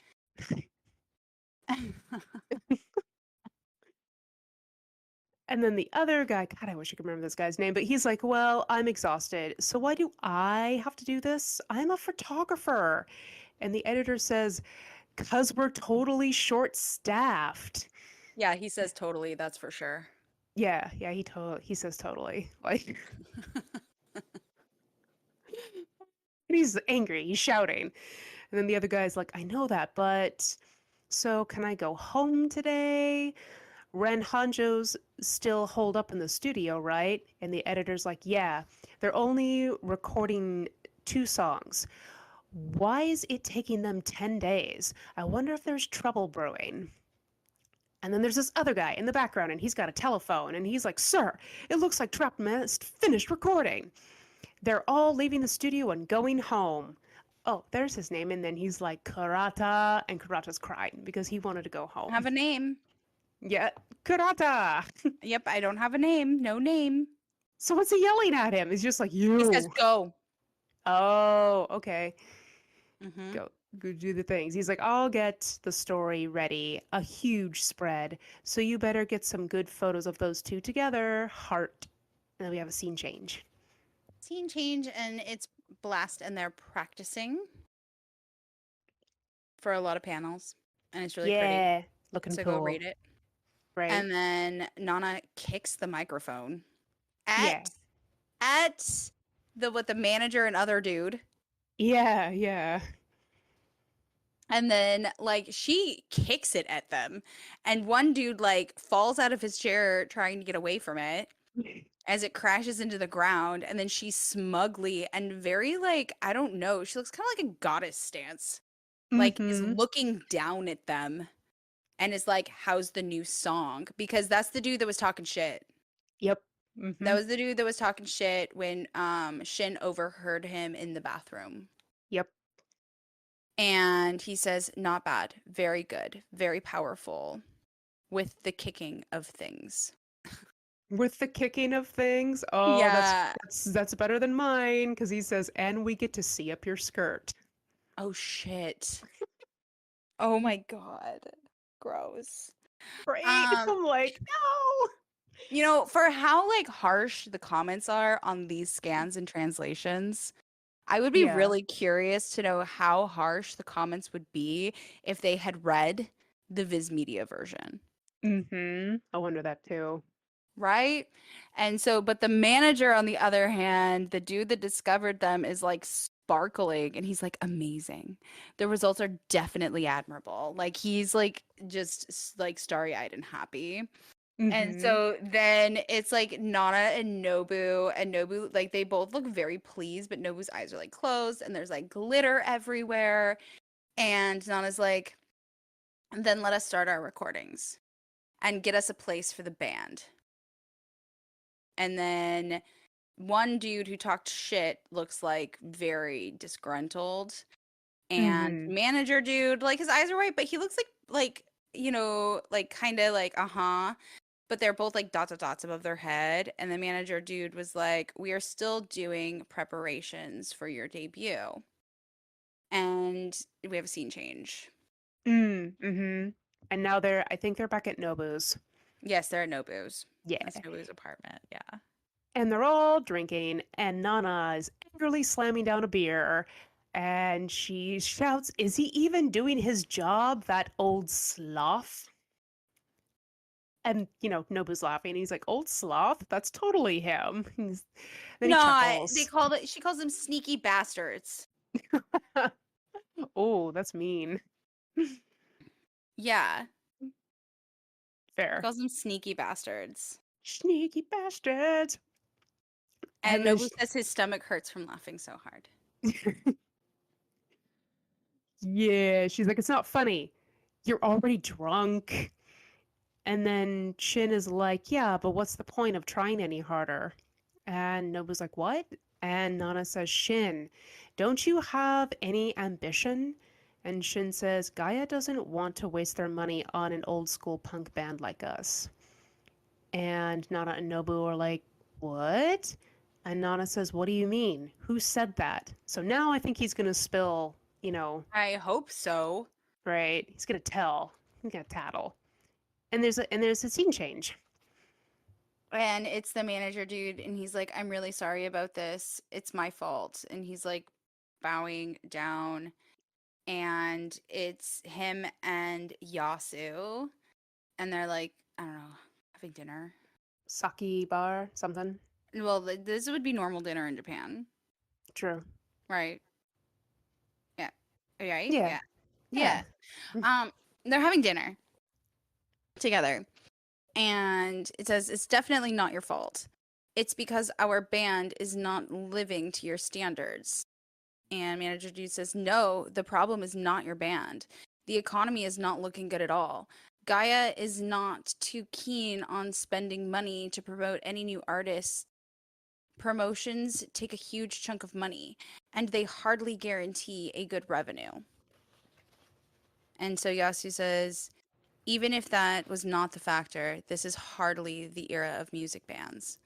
And then the other guy, God, I wish I could remember this guy's name, but he's like, well, I'm exhausted. So why do I have to do this? I'm a photographer. And the editor says, because we're totally short staffed. Yeah, he says totally, that's for sure. Yeah, he says totally. Like he's angry, he's shouting. And then the other guy's like, I know that, but so can I go home today? Ren Hanjo's still holed up in the studio, right? And the editor's like, yeah, they're only recording 2 songs. Why is it taking them 10 days? I wonder if there's trouble brewing. And then there's this other guy in the background, and he's got a telephone, and he's like, sir, it looks like Trapped Mist finished recording. They're all leaving the studio and going home. Oh, there's his name. And then he's like, Karata. And Karata's crying because he wanted to go home. Have a name. Yeah, Karata. Yep, I don't have a name. No name. So what's he yelling at him? He's just like, you. He says go. Oh, okay. Mm-hmm. Go do the things. He's like, I'll get the story ready. A huge spread. So you better get some good photos of those two together. Heart. And then we have a scene change. Scene change, and it's blast, and they're practicing for a lot of panels, and it's really pretty. Yeah, looking So cool. go read it. Right. And then Nana kicks the microphone Yeah. at the manager and other dude. Yeah, yeah. And then like she kicks it at them, and one dude like falls out of his chair trying to get away from it as it crashes into the ground, and then she smugly and very like, I don't know, she looks kind of like a goddess stance. Like is Mhm. looking down at them and is like, how's the new song? Because that's the dude that was talking shit. Yep. That Mhm. was the dude that was talking shit when Shin overheard him in the bathroom. Yep. And he says, not bad, very good, very powerful, with the kicking of things. With the kicking of things. Oh, Yeah. that's better than mine because he says, and we get to see up your skirt. Oh shit. Oh my god. Gross. Right? Um, I'm like, no. you know, for how like harsh the comments are on these scans and translations, I would be Yeah. really curious to know how harsh the comments would be if they had read the Viz Media version. Mm-hmm. I wonder that too. Right? And so, but the manager, on the other hand, the dude that discovered them is like sparkling and he's like amazing. The results are definitely admirable. Like he's like just like starry eyed and happy. And Mm-hmm. so then it's like Nana and Nobu, like they both look very pleased, but Nobu's eyes are like closed and there's like glitter everywhere. And Nana's like, then let us start our recordings and get us a place for the band. And then one dude who talked shit looks like very disgruntled. And Mm-hmm. manager dude, like his eyes are white, but he looks like like kind of like but they're both like dots of dots above their head. And the manager dude was like, "We are still doing preparations for your debut." And we have a scene change. Mm-hmm. And now I think they're back at Nobu's. Yes, they're at Nobu's. That's Yeah. Nobu's apartment. Yeah. And they're all drinking, and Nana is angrily slamming down a beer. And she shouts, "Is he even doing his job, that old sloth?" And, Nobu's laughing. He's like, "Old sloth? That's totally him." Then he No, chuckles. she calls them sneaky bastards. Oh, that's mean. Yeah. She Fair. calls them sneaky bastards. Sneaky bastards. And And then, Nobu says his stomach hurts from laughing so hard. yeah, she's like, "It's not funny. You're already drunk." And then Shin is like, "Yeah, but what's the point of trying any harder?" And Nobu's like, "What?" And Nana says, "Shin, don't you have any ambition?" And Shin says, "Gaia doesn't want to waste their money on an old school punk band like us." And Nana and Nobu are like, "What?" And Nana says, "What do you mean? Who said that?" So now I think he's going to spill, I hope so. right? He's going to tell. He's going to tattle. And there's a scene change. And it's the manager dude, and he's like, I'm really sorry about this. It's my fault. And he's like bowing down, and it's him and Yasu, and they're like, I don't know, having dinner. Sake bar, something. Well, this would be normal dinner in Japan, True. right? Yeah. Right? Yeah. Yeah. Yeah. Yeah. Um, they're having dinner together. And it says, it's definitely not your fault. It's because our band is not living to your standards. And manager dude says, no, the problem is not your band. The economy is not looking good at all. Gaia is not too keen on spending money to promote any new artists. Promotions take a huge chunk of money, and they hardly guarantee a good revenue. And so Yasu says, even if that was not the factor, this is hardly the era of music bands.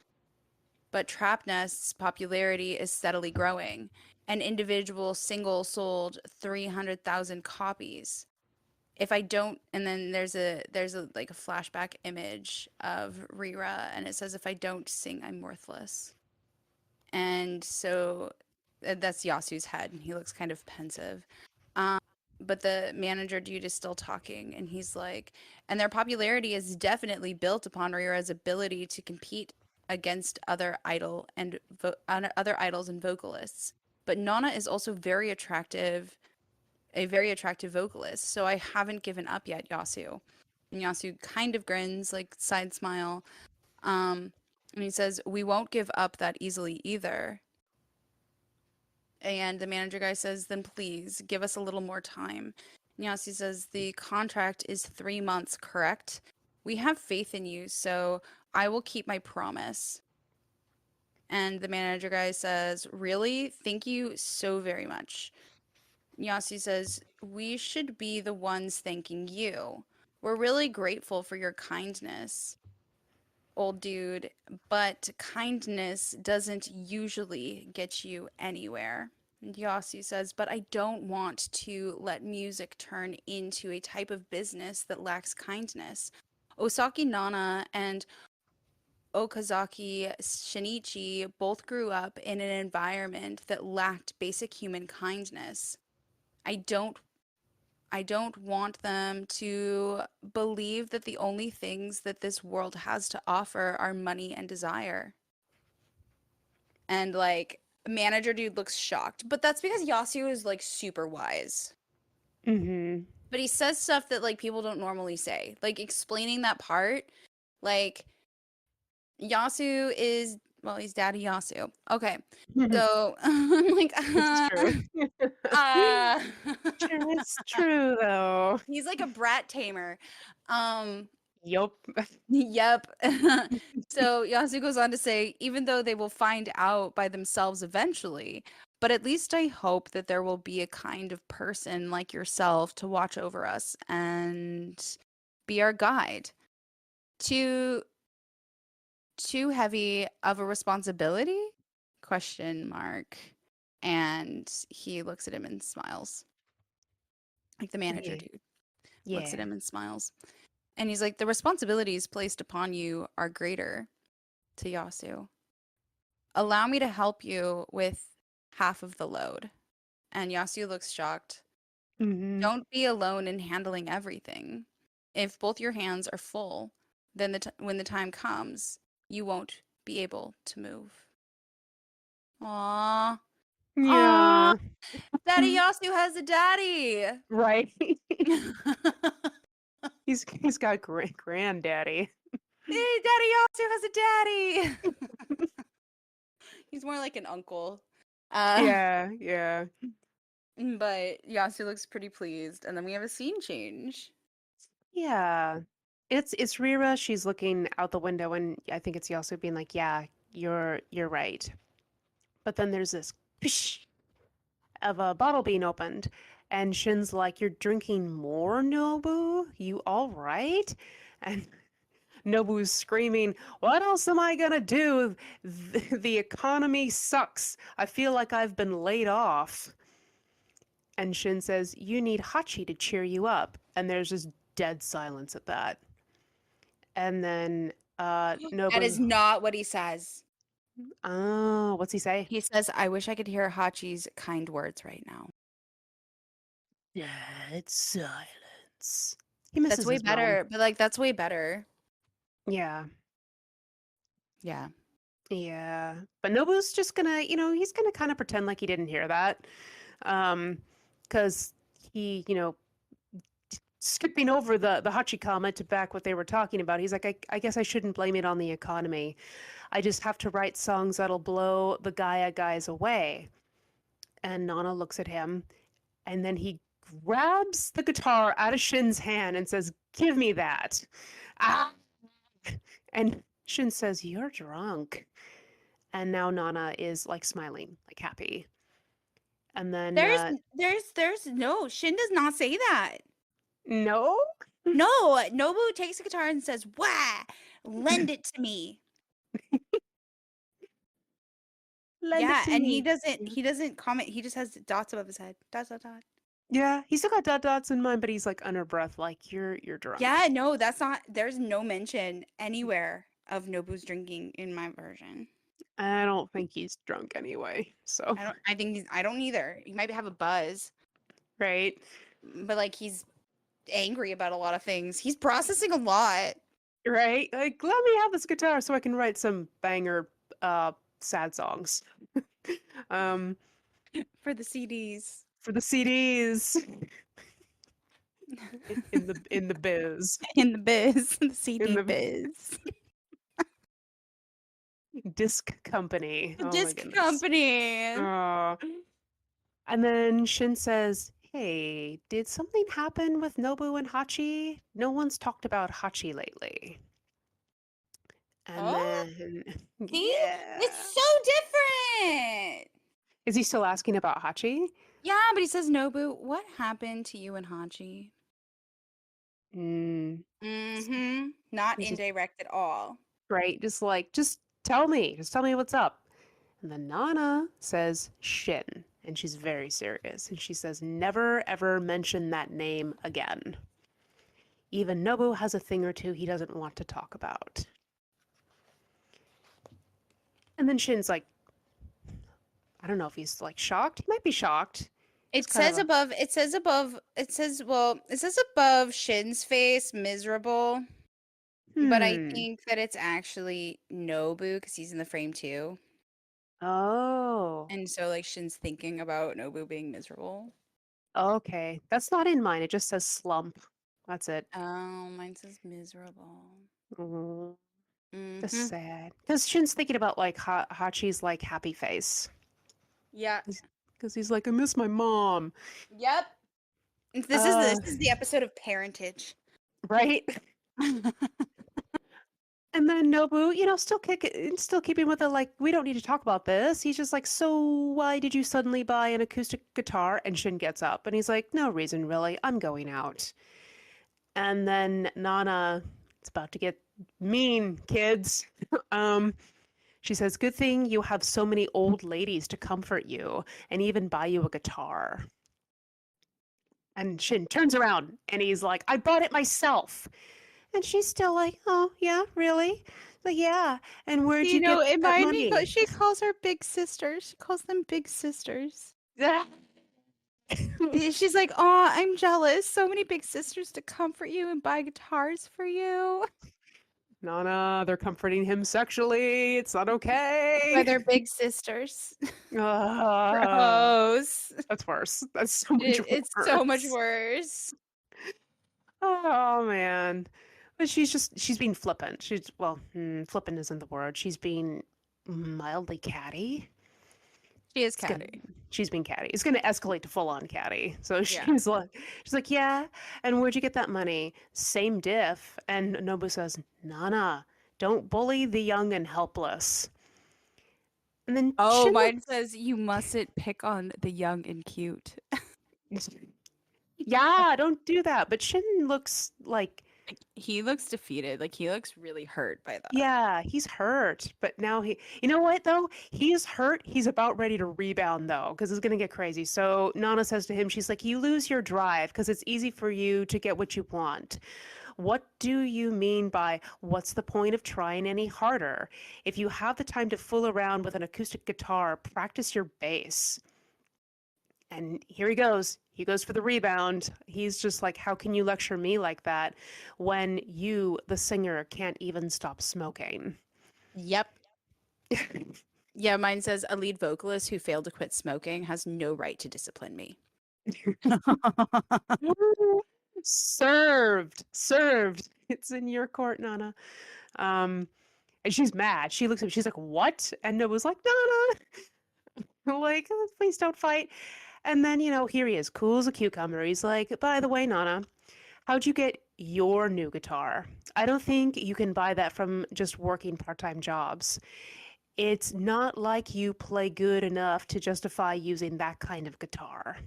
But Trap Nest's popularity is steadily growing. An individual single sold 300,000 copies. If I don't, and then there's a like a flashback image of Rira, and it says, if I don't sing, I'm worthless. And so that's Yasu's head, and he looks kind of pensive. Um, but the manager dude is still talking, and he's like, and their popularity is definitely built upon Rira's ability to compete against other idols and vocalists. But Nana is also a very attractive vocalist. So I haven't given up yet, Yasu. And Yasu kind of grins, like side smile. And he says, we won't give up that easily either. And the manager guy says, then please give us a little more time. Nyasi says, the contract is 3 months, correct? We have faith in you, so I will keep my promise. And the manager guy says, really? Thank you so very much. Nyasi says, we should be the ones thanking you. We're really grateful for your kindness, old dude, but kindness doesn't usually get you anywhere. And Yossi says, but I don't want to let music turn into a type of business that lacks kindness. Osaki Nana and Okazaki Shinichi both grew up in an environment that lacked basic human kindness. I don't I don't want them to believe that the only things that this world has to offer are money and desire. And like manager dude looks shocked, but that's because Yasu is like super wise. Mm-hmm. But he says stuff that like people don't normally say. Like explaining that part Like Yasu is, well, he's Daddy Yasu. Okay. This So I'm like, is true. uh Sure, it's true though. he's like a brat tamer. Um, Yup. yep. So Yasu goes on to say, even though they will find out by themselves eventually, but at least I hope that there will be a kind of person like yourself to watch over us and be our guide. Too too heavy of a responsibility? Question mark. And he looks at him and smiles. Like the manager Yeah. dude looks at Yeah. him and smiles. And he's like, the responsibilities placed upon you are greater to Yasu. Allow me to help you with half of the load. And Yasu looks shocked. Hmm. Don't be alone in handling everything. If both your hands are full, then when the time comes, you won't be able to move. Aww. Aww. Yeah. Daddy Yasu has a daddy. Right. He's got great granddaddy. Hey, Daddy Yasu has a daddy. He's more like an uncle. Uh, Yeah, yeah. but Yasu looks pretty pleased. And then we have a scene change. Yeah. It's Rira, she's looking out the window and I think it's Yasu being like, "Yeah, you're right." But then there's this pish of a bottle being opened and Shin's like, "You're drinking more, Nobu? You all right?" And Nobu's screaming, "What else am I gonna do? The economy sucks. I feel like I've been laid off." And Shin says, "You need Hachi to cheer you up." And there's just dead silence at that. And then That Nobu, is not what he says. oh, what's he say? He says, I wish I could hear Hachi's kind words right now. Dead silence. He That's misses way his mom. better. But like, that's way better. Yeah. Yeah. Yeah. But Nobu's just gonna, he's gonna kind of pretend like he didn't hear that. Because he, skipping over the Hachi comment to back what they were talking about, he's like, I guess I shouldn't blame it on the economy. I just have to write songs that'll blow the Gaia guys away. And Nana looks at him, and then he grabs the guitar out of Shin's hand and says, "Give me that." Ah! And Shin says, "You're drunk." And now Nana is like smiling, like happy. And then, There's no, Shin does not say that. no? No, Nobu takes the guitar and says, "Wah, lend it to me." Lend it Yeah, to and me. he doesn't comment. He just has dots above his head. Dot dot dot. Yeah, he's still got dot dots in mind, but he's like under breath, like you're drunk. Yeah, no, that's not. There's no mention anywhere of Nobu's drinking in my version. I don't think he's drunk anyway. So, I don't. I think he's. I don't either. He might have a buzz, right, but like he's angry about a lot of things. He's processing a lot right. Like, let me have this guitar so I can write some banger, sad songs. um, for the CDs. for the CDs in the biz, In the biz, the in CD the biz. disc company. The Oh my disc goodness. company. Oh. And then Shin says, "Hey, did something happen with Nobu and Hachi? No one's talked about Hachi lately." And Oh, then, see? yeah. It's so different. Is he still asking about Hachi? Yeah, but he says, Nobu, what happened to you and Hachi? Mm, Mm-hmm. Not he's just indirect at all. right. Just like, just tell me. Just tell me what's up. And then Nana says Shin. And she's very serious. And she says, "Never ever mention that name again. Even Nobu has a thing or two he doesn't want to talk about." And then Shin's like, I don't know if he's like shocked. He might be shocked. It's It kind of says a, above, it says above Shin's face, miserable. But I hmm. think that it's actually Nobu because he's in the frame too. Oh, And so like Shin's thinking about Nobu being miserable. okay. That's not in mine. It just says slump. That's it. Oh, mine says miserable. Oh, that's Mm-hmm. sad. Because Shin's thinking about like Hachi's like happy face. Yeah. Because he's like, I miss my mom. Yep. This is Uh, the episode of parentage. right? And then Nobu, still keeping with it, like, we don't need to talk about this. He's just like, so why did you suddenly buy an acoustic guitar? And Shin gets up and he's like, no reason really. I'm going out. And then Nana, it's about to get mean, kids. um, she says, good thing you have so many old ladies to comfort you and even buy you a guitar. And Shin turns around and he's like, I bought it myself. And she's still like, oh, yeah, really? Like, yeah. And where'd You you know, get it that made me go. money? She calls her big sisters. She calls them big sisters. She's like, "Oh, I'm jealous. So many big sisters to comfort you and buy guitars for you." Nana, they're comforting him sexually. It's not Why okay. they're big sisters. Uh, Gross. that's worse. That's so much It's so much worse. worse. Oh, man. But she's being flippant. Flippant isn't the word. She's being mildly catty. She is It's gonna, catty. she's being catty. It's gonna escalate to full on catty. So Yeah. she's like, yeah. And where'd you get that money? Same diff. And Nobu says, Nana, don't bully the young and helpless. And then Oh, Shin mine says you mustn't pick on the young and cute. looks, yeah, don't do that. But Shin looks like, Like, he looks defeated. Like he looks really hurt by that. yeah, he's hurt. But now you know what though? He is hurt. He's about ready to rebound though, because it's gonna get crazy. So Nana says to him, she's like, you lose your drive because it's easy for you to get what you want. What do you mean by what's the point of trying any harder? If you have the time to fool around with an acoustic guitar, practice your bass. And here he goes. He goes for the rebound. He's just like, how can you lecture me like that when you, the singer, can't even stop smoking? Yep. Yeah, mine says a lead vocalist who failed to quit smoking has no right to discipline me. Served, served. It's in your court, Nana. Um, and she's mad. She looks at me. She's like, "What?" And Nobu's like, "Nana, like, please don't fight." And then, here he is, cool as a cucumber. He's like, "By the way, Nana, how'd you get your new guitar? I don't think you can buy that from just working part-time jobs. It's not like you play good enough to justify using that kind of guitar."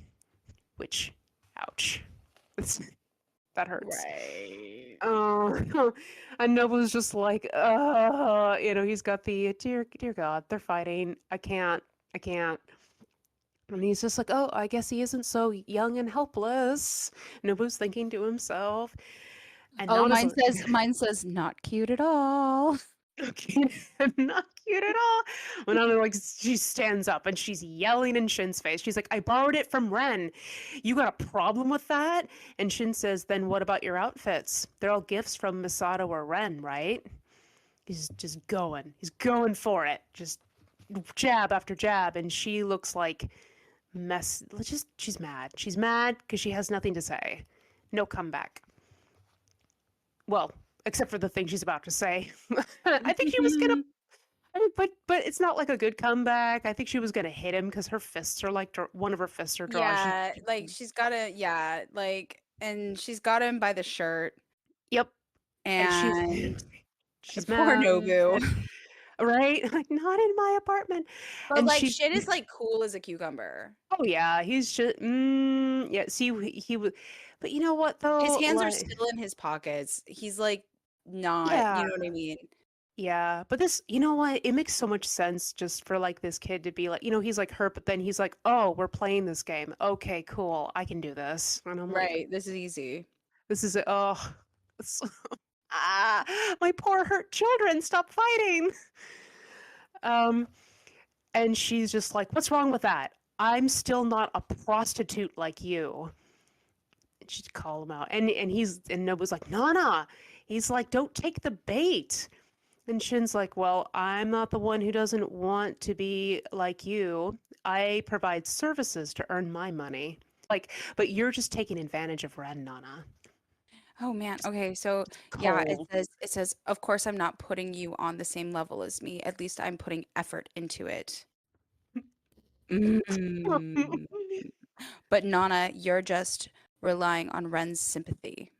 Which, ouch. That hurts. Right. Oh, and Nobu's just like, he's got the dear God, they're fighting. I can't. And he's just like, oh, I guess he isn't so young and helpless. Nobu's thinking to himself. And Oh, Nana's like, mine says not cute at all. okay, not cute at all. When Nana, like, she stands up and she's yelling in Shin's face. She's like, I borrowed it from Ren. You got a problem with that? And Shin says, then what about your outfits? They're all gifts from Misato or Ren, right? He's just going. He's going for it. Just jab after jab. And she looks like she's mad. She's mad because she has nothing to say. No comeback. Well, except for the thing she's about to say. I think she was gonna, but it's not like a good comeback. I think she was gonna hit him because her fists are like one of her fists are drawn. Yeah, like she's got to and she's got him by the shirt Yep, and and she's poor mad, Nobu. right? Like, not in my apartment. But And like she, shit is like cool as a cucumber. oh yeah, he's just, yeah. See, he was, but you know what His though? hands are Like, still in his pockets. He's like not, you yeah, know what I mean? yeah. But this, you know what? It makes so much sense just for like this kid to be like, he's like hurt, but then he's like, oh, we're playing this game. Okay, cool. I can do this. And I'm like, Right. This is easy. this is it. Oh, it's- my poor hurt children, stop fighting. Um, and she's just like, what's wrong with that? I'm still not a prostitute like you. And she'd call him out. And Nobu's like, Nana. He's like, don't take the bait. And Shin's like, well, I'm not the one who doesn't want to be like you. I provide services to earn my money. Like, but you're just taking advantage of Ren, Nana. Oh man. Okay, so yeah, Cold. it says, of course I'm not putting you on the same level as me. At least I'm putting effort into it. Mm. But Nana, you're just relying on Ren's sympathy.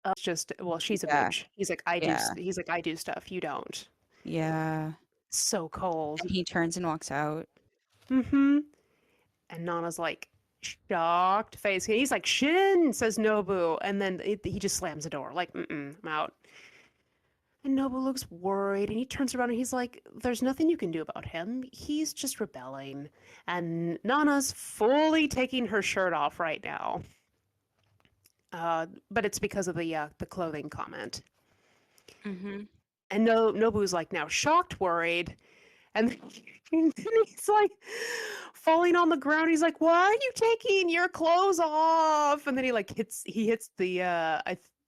It's just, well, she's a Yeah, bitch. He's like, I do. yeah, He's like, I do stuff. You don't. yeah. So cold. And he turns and walks out. Mm-hmm. And Nana's like shocked face. He's like, Shin, says Nobu. And then he just slams the door, like, mm-mm, I'm out. And Nobu looks worried and he turns around and he's like, there's nothing you can do about him. He's just rebelling. And Nana's fully taking her shirt off right now. But it's because of the clothing comment. Mm-hmm. And Nobu's like now shocked, worried. And then he's like falling on the ground. He's like, "Why are you taking your clothes off?" And then he hits the hit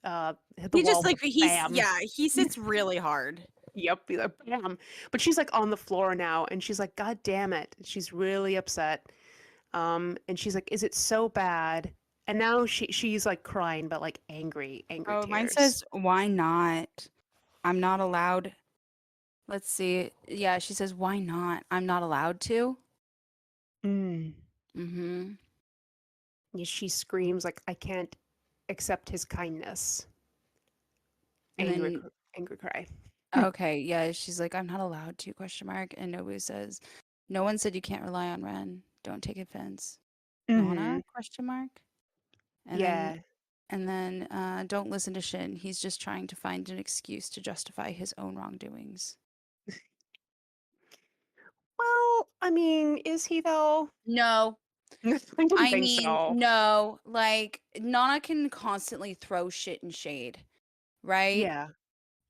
the He just wall with like a he's bam. yeah, he sits really hard. Yep, he's like, bam. But she's like on the floor now, and she's like, "God damn it!" She's really upset. And she's like, "Is it so bad?" And now she's like crying, but like angry Oh, mine tears. says, why not? I'm not allowed. Let's see. Yeah, she says, why not? I'm not allowed to. Mm. Mm-hmm. Yeah, she screams like, "I can't accept his kindness." And Angry, then angry cry. okay, yeah, she's like, I'm not allowed to, question mark. And Nobu says, no one said you can't rely on Ren. Don't take offense. Nana? Mm-hmm. Question mark. And then Yeah. don't listen to Shin. He's just trying to find an excuse to justify his own wrongdoings. Well, I mean, is he though? No, I didn't I think mean, so. no. Like Nana can constantly throw shit and shade, right? Yeah. And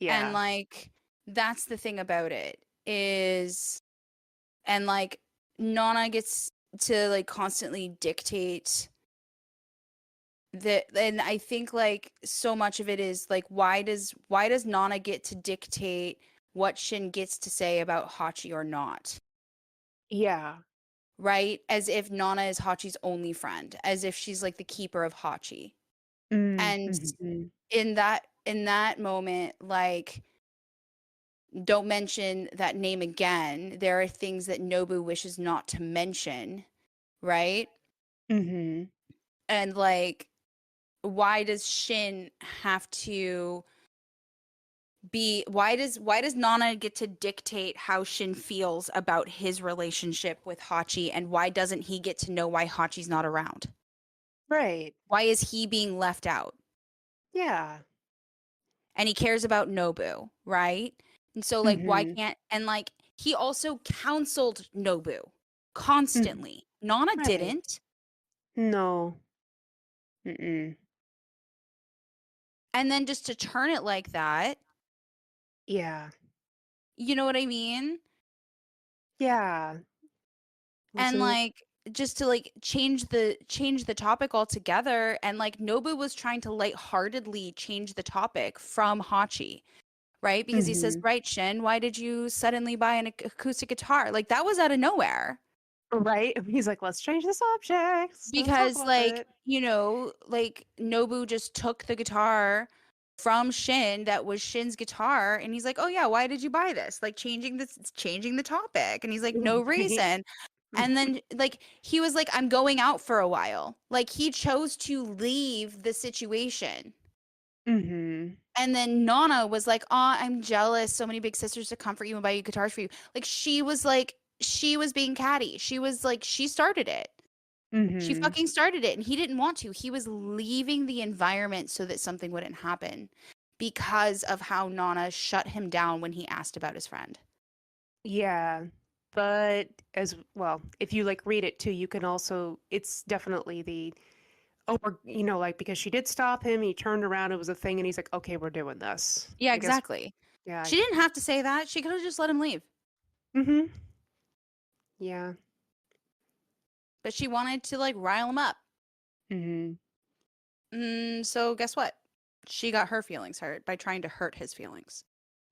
Yeah. like that's the thing about it is and like Nana gets to like constantly dictate that, and I think like so much of it is like why does Nana get to dictate what Shin gets to say about Hachi or not? Yeah. Right? As if Nana is Hachi's only friend, as if she's like the keeper of Hachi. And Mm-hmm. in that moment, like don't mention that name again. There are things that Nobu wishes not to mention, right? Mm-hmm. And like why does Shin have to be why does Nana get to dictate how Shin feels about his relationship with Hachi, and why doesn't he get to know why Hachi's not around? Right. Why is he being left out? Yeah. And he cares about Nobu, right? And so like why Mm-hmm. can't and like he also counseled Nobu Mm-hmm. constantly. Nana Right. didn't. No. Mm-mm. And then just to turn it like that, Yeah. you know what I mean? Yeah. And Wasn't. like just to like change the topic altogether, and like Nobu was trying to lightheartedly change the topic from Hachi, right? Because he says, Mm-hmm. right, Shin, why did you suddenly buy an acoustic guitar? Like that was out of nowhere. Right. He's like, let's change the subject. Let's don't talk Because about like it. like Nobu just took the guitar from Shin that was Shin's guitar, and he's like, oh yeah, why did you buy this? Like changing the topic. And he's like, no Right. reason. And then like he was like, I'm going out for a while. Like he chose to leave the situation. Mm-hmm. And then Nana was like, oh, I'm jealous, so many big sisters to comfort you and buy you guitars for you. Like she was being catty. She was like she started it. She Mm-hmm. fucking started it, and he didn't want to. He was leaving the environment so that something wouldn't happen because of how Nana shut him down when he asked about his friend. Yeah, but as well, if you like read it too, you can also, it's definitely the, oh, like because she did stop him, he turned around, it was a thing, and he's like, okay, we're doing this. Yeah, I guess, exactly. yeah. She didn't have to say that. She could have just let him leave. Mm-hmm. Yeah. But she wanted to like rile him up. Mm-hmm. So guess what? She got her feelings hurt by trying to hurt his feelings.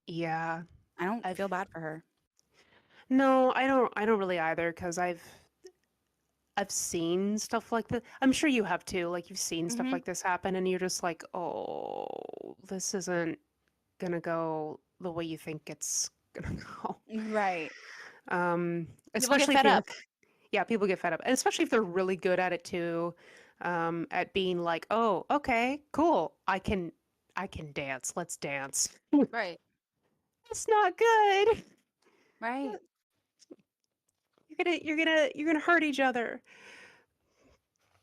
Yeah. I don't I've feel bad for her. no, I don't really either, because I've seen stuff like that. I'm sure you have too. Like you've seen stuff Mhm. like this happen and you're just like, "Oh, this isn't gonna go the way you think it's gonna go." Right. People get Especially if fed you're up. yeah, people get fed up. And especially if they're really good at it too, at being like, "Oh, okay, cool. I can dance. Let's dance." Right. That's not good. Right. You're gonna hurt each other.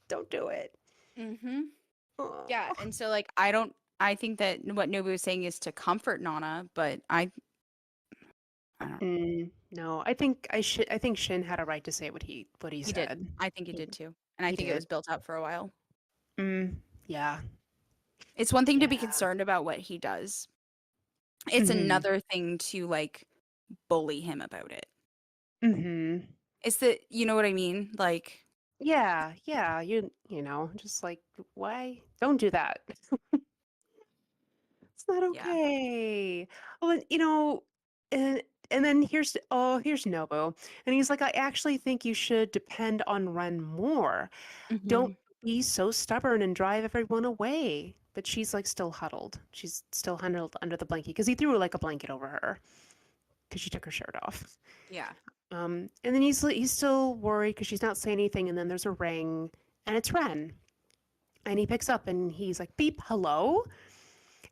Don't do it. Mhm. Yeah, Oh. and so, like, I think that what Nobu is saying is to comfort Nana, but I don't No, I think Shin had a right to say what he he did. said. I think he He, did too, and I he think it was did. built up for a while. Yeah. It's one thing to be Yeah. concerned about what he does. It's Mhm. another thing to, like, bully him about it. Mhm. It's the you know what I mean? Like, Yeah, yeah, just like why don't do that. It's not yeah. okay. Well, and and then here's Nobu, and he's like, I actually think you should depend on Ren more. Don't Mhm. be so stubborn and drive everyone away. But she's like still huddled. She's still huddled under the blanket because he threw like a blanket over her because she took her shirt off. Yeah. And then he's still worried because she's not saying anything. And then there's a ring, and it's Ren, and he picks up and he's like, "Beep, hello."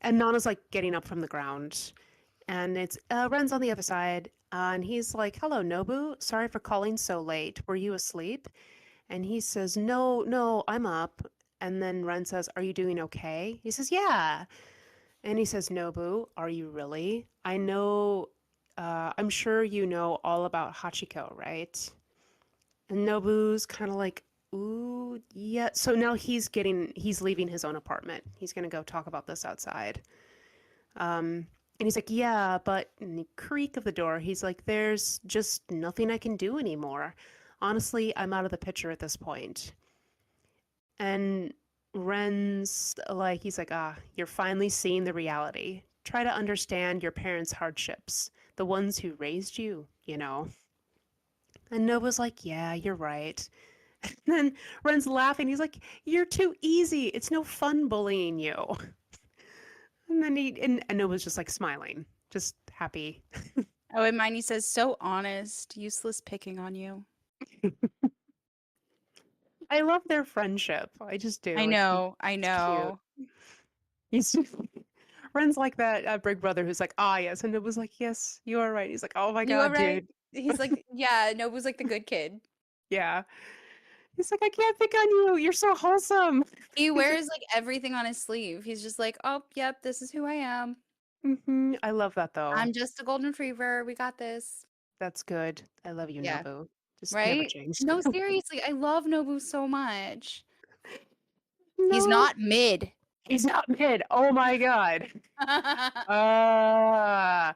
And Nana's like getting up from the ground, and it's Ren's on the other side, and he's like, "Hello, Nobu. Sorry for calling so late. Were you asleep?" And he says, "No, no, I'm up." And then Ren says, "Are you doing okay?" He says, "Yeah." And he says, "Nobu, are you really? I know, I'm sure you know all about Hachiko, right?" And Nobu's kind of like, "Ooh, yeah." So now he's leaving his own apartment. He's gonna go talk about this outside. And he's like, "Yeah, but," in the creak of the door, he's like, "There's just nothing I can do anymore. Honestly, I'm out of the picture at this point." And Ren's like, he's like, you're finally seeing the reality. Try to understand your parents' hardships, the ones who raised you. And Nova's like, yeah, you're right. And then Ren's laughing. He's like, you're too easy. It's no fun bullying you. And Nova's just like smiling, just happy. Oh, and Miney says, "So honest, useless picking on you." I love their friendship. I just I do. know. I It's cute. know. He's Ren's like that big brother who's like, yes. And it was like, yes, you are right. He's like, oh my You are God, right. dude. He's like, yeah, Nobu's like the good kid. Yeah. He's like, I can't pick on you. You're so wholesome. He He's like, wears like everything on his sleeve. He's just like, "Oh, yep, this is who I am. I love that though. I'm just a golden retriever. We got this." That's good. I love you, Yeah, Nobu. Just never right? change. No, seriously, I love Nobu so much. He's No, not mid. he's not mid. Oh my God. Uh,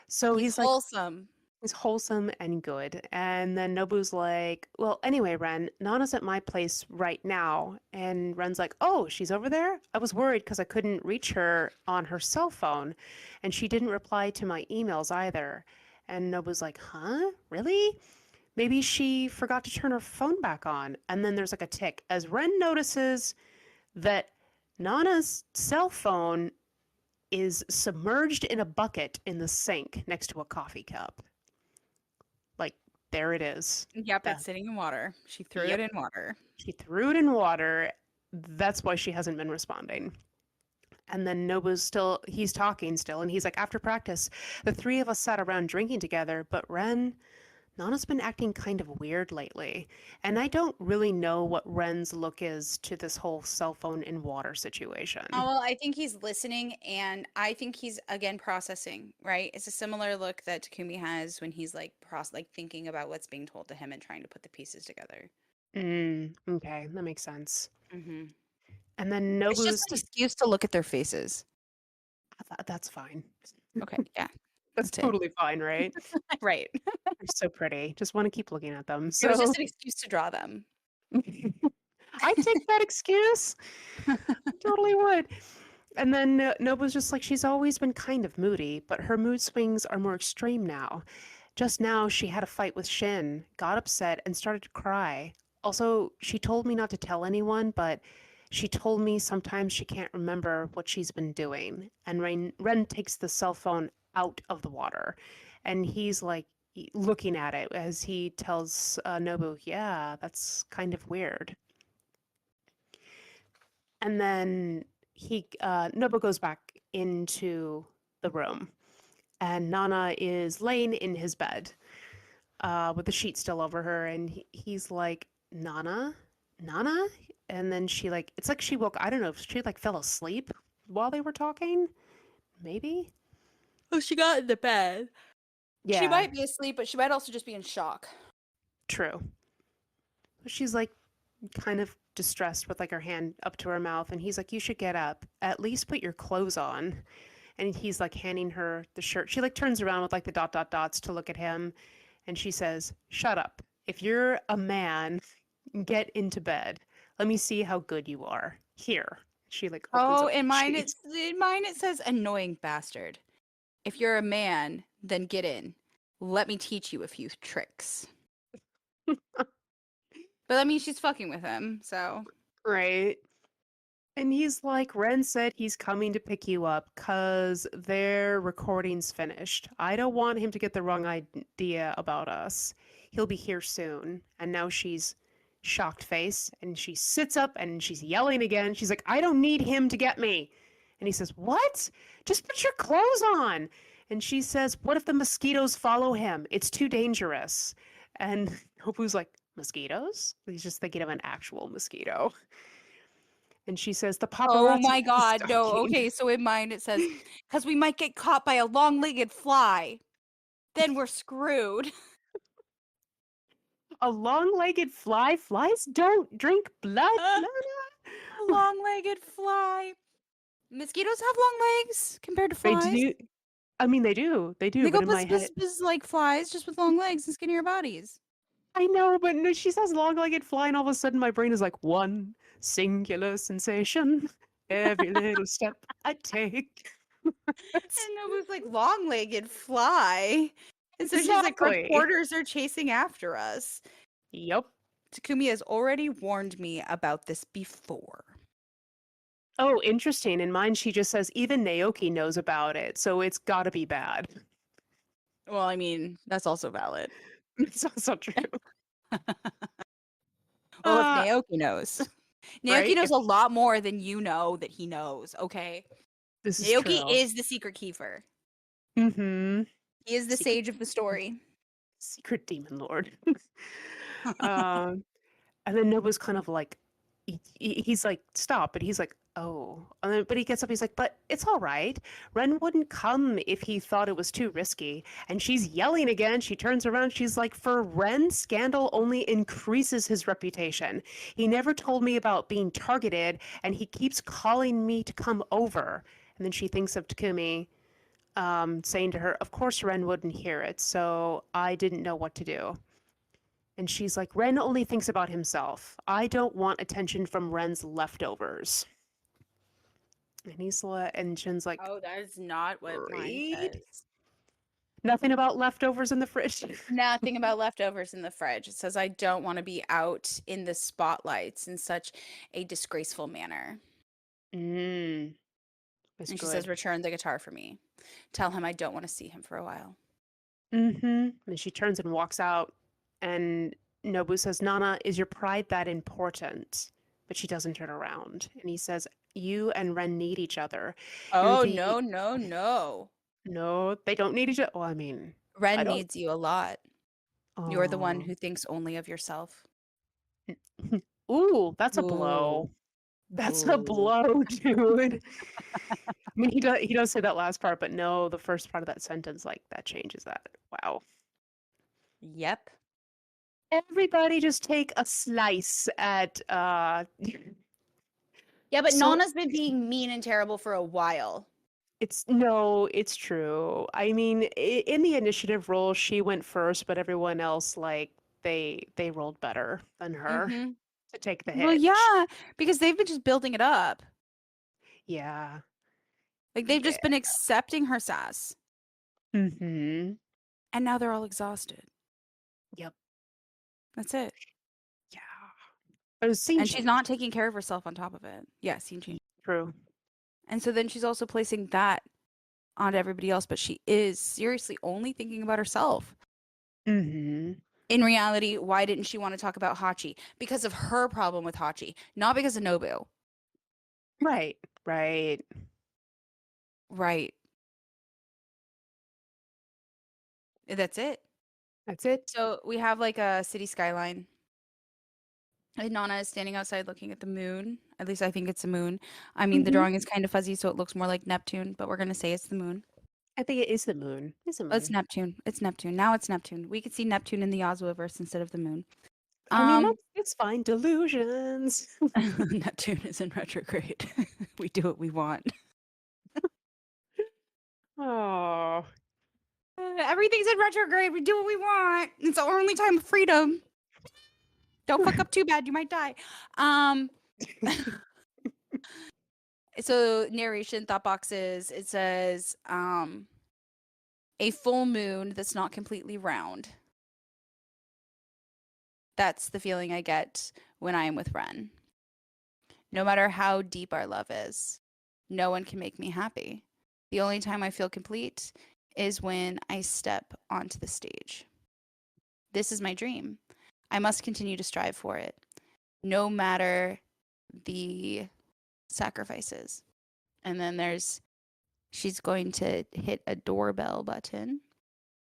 so He's he's like, wholesome. he's wholesome and good. And then Nobu's like, well, anyway, Ren, Nana's at my place right now. And Ren's like, oh, she's over there? I was worried because I couldn't reach her on her cell phone. And she didn't reply to my emails either. And Nobu's like, huh? Really? Maybe she forgot to turn her phone back on. And then there's like a tick as Ren notices that Nana's cell phone is submerged in a bucket in the sink next to a coffee cup. Like, there it is. Yep, The, it's sitting in water. She threw it yep, in water. she threw it in water. That's why she hasn't been responding. And then Nobu's he's talking still, and he's like, after practice, the three of us sat around drinking together, but Nana's been acting kind of weird lately. And I don't really know what Ren's look is to this whole cell phone in water Oh, situation. well, I think he's listening, and I think he's again processing, right? It's a similar look that Takumi has when he's like like thinking about what's being told to him and trying to put the pieces together. Okay, that makes sense. Hmm. And then It's just Nobu's, an excuse to look at their faces. that's fine. Okay, yeah, That's that's it. totally fine, right? Right. They're so pretty. Just want to keep looking at them. It was So just an excuse to draw them. I take that excuse. Totally would. And then Nobu's just like, she's always been kind of moody, but her mood swings are more extreme now. Just now, she had a fight with Shin, got upset, and started to cry. Also, she told me not to tell anyone, but she told me sometimes she can't remember what she's been doing. And Ren takes the cell phone out of the water, and he's like looking at it as he tells Nobu, "Yeah, that's kind of weird." And then Nobu goes back into the room, and Nana is laying in his bed with the sheet still over her, and he's like, "Nana, Nana," and then she like, it's like she woke. I don't know if she like fell asleep while they were talking. Maybe. Oh, she got in the bed. She Yeah, might be asleep, but she might also just be in shock. true. She's like kind of distressed with like her hand up to her mouth, and he's like, "You should get up. At least put your clothes on." And he's like handing her the shirt. She like turns around with like the dot dot dots to look at him, and she says, "Shut up. If you're a man, get into bed. Let me see how good you are. Here." She like opens Oh, up in the mine sheet. it's in mine it says annoying bastard. If you're a man, then get in. Let me teach you a few tricks. But I mean, she's fucking with him, so. Right. And he's like, "Ren said he's coming to pick you up because their recording's finished. I don't want him to get the wrong idea about us. He'll be here soon." And now she's shocked face and she sits up and she's yelling again. She's like, "I don't need him to get me." And he says, "What? Just put your clothes on." And she says, "What if the mosquitoes follow him? It's too dangerous." And Nobu's like, "Mosquitoes?" He's just thinking of an actual mosquito. And she says, "The Oh paparazzi my is god, no. stalking." Okay, so in mine it says, because we might get caught by a long-legged fly. Then we're screwed. A long-legged fly? Flies don't drink blood, A Lana. long-legged fly. Mosquitoes have long legs compared to They flies. do. I mean, they do. They do. They But go in my buzz head, buzz buzz like flies, just with long legs and skinnier bodies. I know. But no, she says long-legged fly, and all of a sudden, my brain is like one singular sensation. Every little step I take. It's- And it was like long-legged fly. And so she's like, exactly. reporters are chasing after us. Yep. Takumi has already warned me about this before. Oh, interesting. In mine, she just says even Naoki knows about it, so it's got to be bad. Well, I mean, that's also valid. It's also true. Well, if Uh, Naoki knows. Naoki right? knows If a lot more than you know that he knows, okay? this is Naoki true. is the secret keeper. Mm-hmm. He is the Secret sage of the story. secret demon lord. um, and then Nobu's kind of like, he's like, "Stop!" But he's like, "Oh," but he gets up. He's like, "But it's all right. Ren wouldn't come if he thought it was too risky." And she's yelling again. She turns around. She's like, "For Ren, scandal only increases his reputation. He never told me about being targeted, and he keeps calling me to come over." And then she thinks of Takumi, saying to her, "Of course Ren wouldn't hear it, so I didn't know what to do." And she's like, "Ren only thinks about himself. I don't want attention from Ren's leftovers." And Shin's like, Oh, that is not what mine "Read? says. Nothing about leftovers in the fridge." Nothing about leftovers in the fridge. It says, I don't want to be out in the spotlights in such a disgraceful manner. Mmm, that's And she says, good. return the guitar for me. Tell him I don't want to see him for a while. Mm-hmm. And she turns and walks out, and Nobu says, "Nana, is your pride that important?" But she doesn't turn around. And he says, "You and Ren need each other. You're Oh, the..." no, no, no. No, they don't need each other. Well, I mean, I Ren don't. needs you a lot. You're the one Oh. who thinks only of yourself. Ooh, that's a Ooh. blow. That's a Ooh. blow, dude. I mean, he does say that last part, but no, the first part of that sentence, like that changes that. Wow. Yep. Everybody just take a slice at Yeah, but so Nana's been being mean and terrible for a while. it's no, it's true. I mean, in the initiative roll, she went first, but everyone else like they rolled better than her Mm-hmm. to take the Well, hit. yeah, because they've been just building it up. Yeah. Like they've Yeah. just been accepting her sass. Mhm. And now they're all exhausted. Yep. That's it. Yeah. Scene And she's change. not taking care of herself on top of it. Yeah, scene change. True. And so then she's also placing that onto everybody else, but she is seriously only thinking about herself. Mm-hmm. In reality, why didn't she want to talk about Hachi? Because of her problem with Hachi, not because of Nobu. Right. Right. Right. That's it. That's it. So we have like a city skyline. And Nana is standing outside looking at the moon. At least I think it's the moon. I mean, the Mm-hmm. drawing is kind of fuzzy, so it looks more like Neptune, but we're going to say it's the moon. I think it is the moon. It's the Oh, it's moon. Neptune. It's Neptune. Now it's Neptune. We could see Neptune in the Ozoaverse instead of the moon. I mean, Um, that's fine. Delusions. Neptune is in retrograde. We do what we want. Oh. Everything's in retrograde. We do what we want. It's our only time of freedom. Don't fuck up too bad. You might die. Um, so narration, thought boxes. It says, a full moon that's not completely round. That's the feeling I get when I am with Ren. No matter how deep our love is, no one can make me happy. The only time I feel complete is when I step onto the stage. This is my dream. I must continue to strive for it, no matter the sacrifices. And then she's going to hit a doorbell button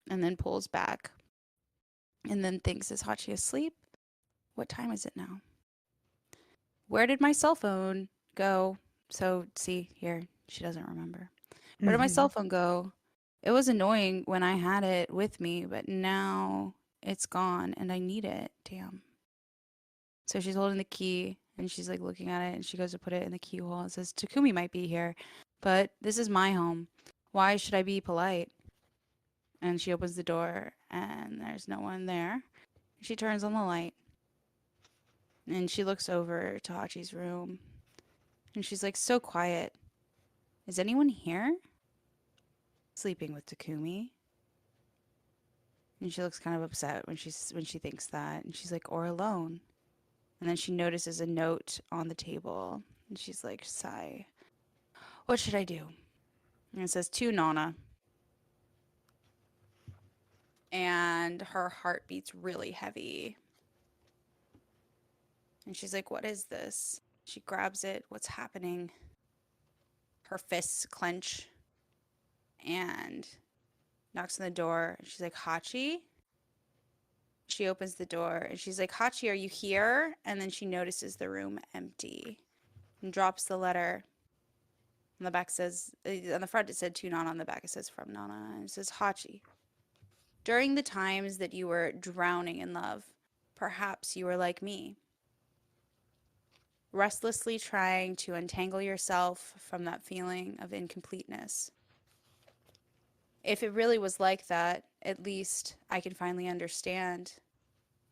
and then pulls back and then thinks, is Hachi asleep? What time is it now? Where did my cell phone go? So, see, here, she doesn't remember. Where did my cell phone go? It was annoying when I had it with me, but now it's gone and I need it. Damn. So she's holding the key and she's like looking at it and she goes to put it in the keyhole and says, Takumi might be here, but this is my home. Why should I be polite? And she opens the door and there's no one there. She turns on the light and she looks over to Hachi's room and she's like, so quiet. Is anyone here? Sleeping with Takumi. And she looks kind of upset when she thinks that. And she's like, or alone. And then she notices a note on the table. And she's like, sigh. What should I do? And it says, to Nana. And her heart beats really heavy. And she's like, what is this? She grabs it. What's happening? Her fists clench. And knocks on the door. And she's like, Hachi? She opens the door and she's like, Hachi, are you here? And then she notices the room empty and drops the letter. On the back says, on the front it said to Nana, on the back it says from Nana. And it says, Hachi, during the times that you were drowning in love, perhaps you were like me, restlessly trying to untangle yourself from that feeling of incompleteness. If it really was like that, at least I can finally understand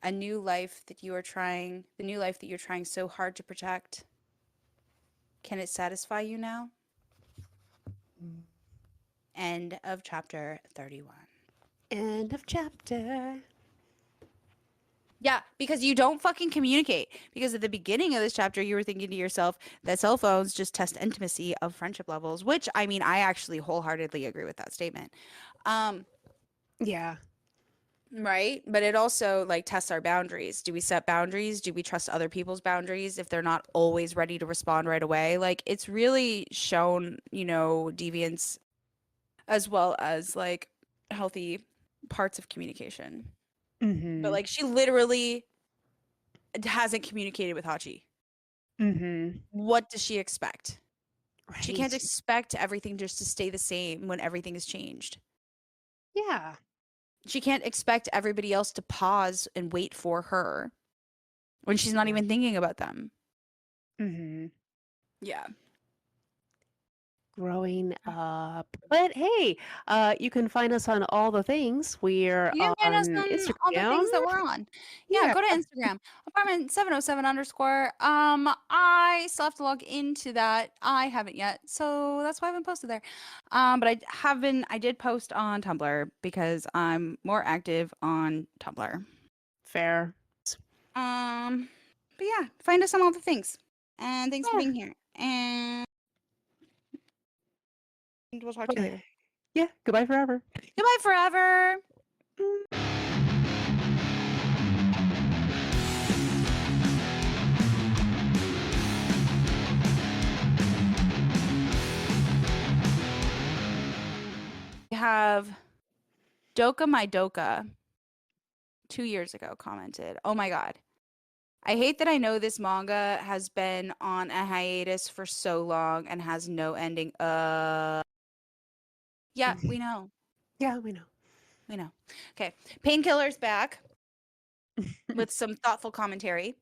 the new life that you're trying so hard to protect. Can it satisfy you now? End of chapter 31. End of chapter. Yeah, because you don't fucking communicate. Because at the beginning of this chapter, you were thinking to yourself that cell phones just test intimacy of friendship levels, which, I mean, I actually wholeheartedly agree with that statement. Yeah. Right? But it also like tests our boundaries. Do we set boundaries? Do we trust other people's boundaries if they're not always ready to respond right away? Like it's really shown, deviance as well as like healthy parts of communication. Mm-hmm. But like she literally hasn't communicated with Hachi. Mm-hmm. What does she expect? Right. She can't expect everything just to stay the same when everything has changed. Yeah. She can't expect everybody else to pause and wait for her when she's not even thinking about them. Mm-hmm. Yeah. Growing up. But hey, you can find us on all the things. We're You can find us on on Instagram. all the things that we're on. Yeah, go to Instagram. Apartment 707 underscore. I still have to log into that. I haven't yet. So that's why I haven't posted there. But I did post on Tumblr because I'm more active on Tumblr. Fair. But yeah, find us on all the things. And thanks for Yeah. being here. And we'll talk to you later. Yeah. Goodbye forever. Goodbye forever. We have Doka My Doka 2 years ago commented, "Oh my god. I hate that I know this manga has been on a hiatus for so long and has no ending. Yeah, we know. Yeah, we know. We know. Okay. Painkiller's back with some thoughtful commentary.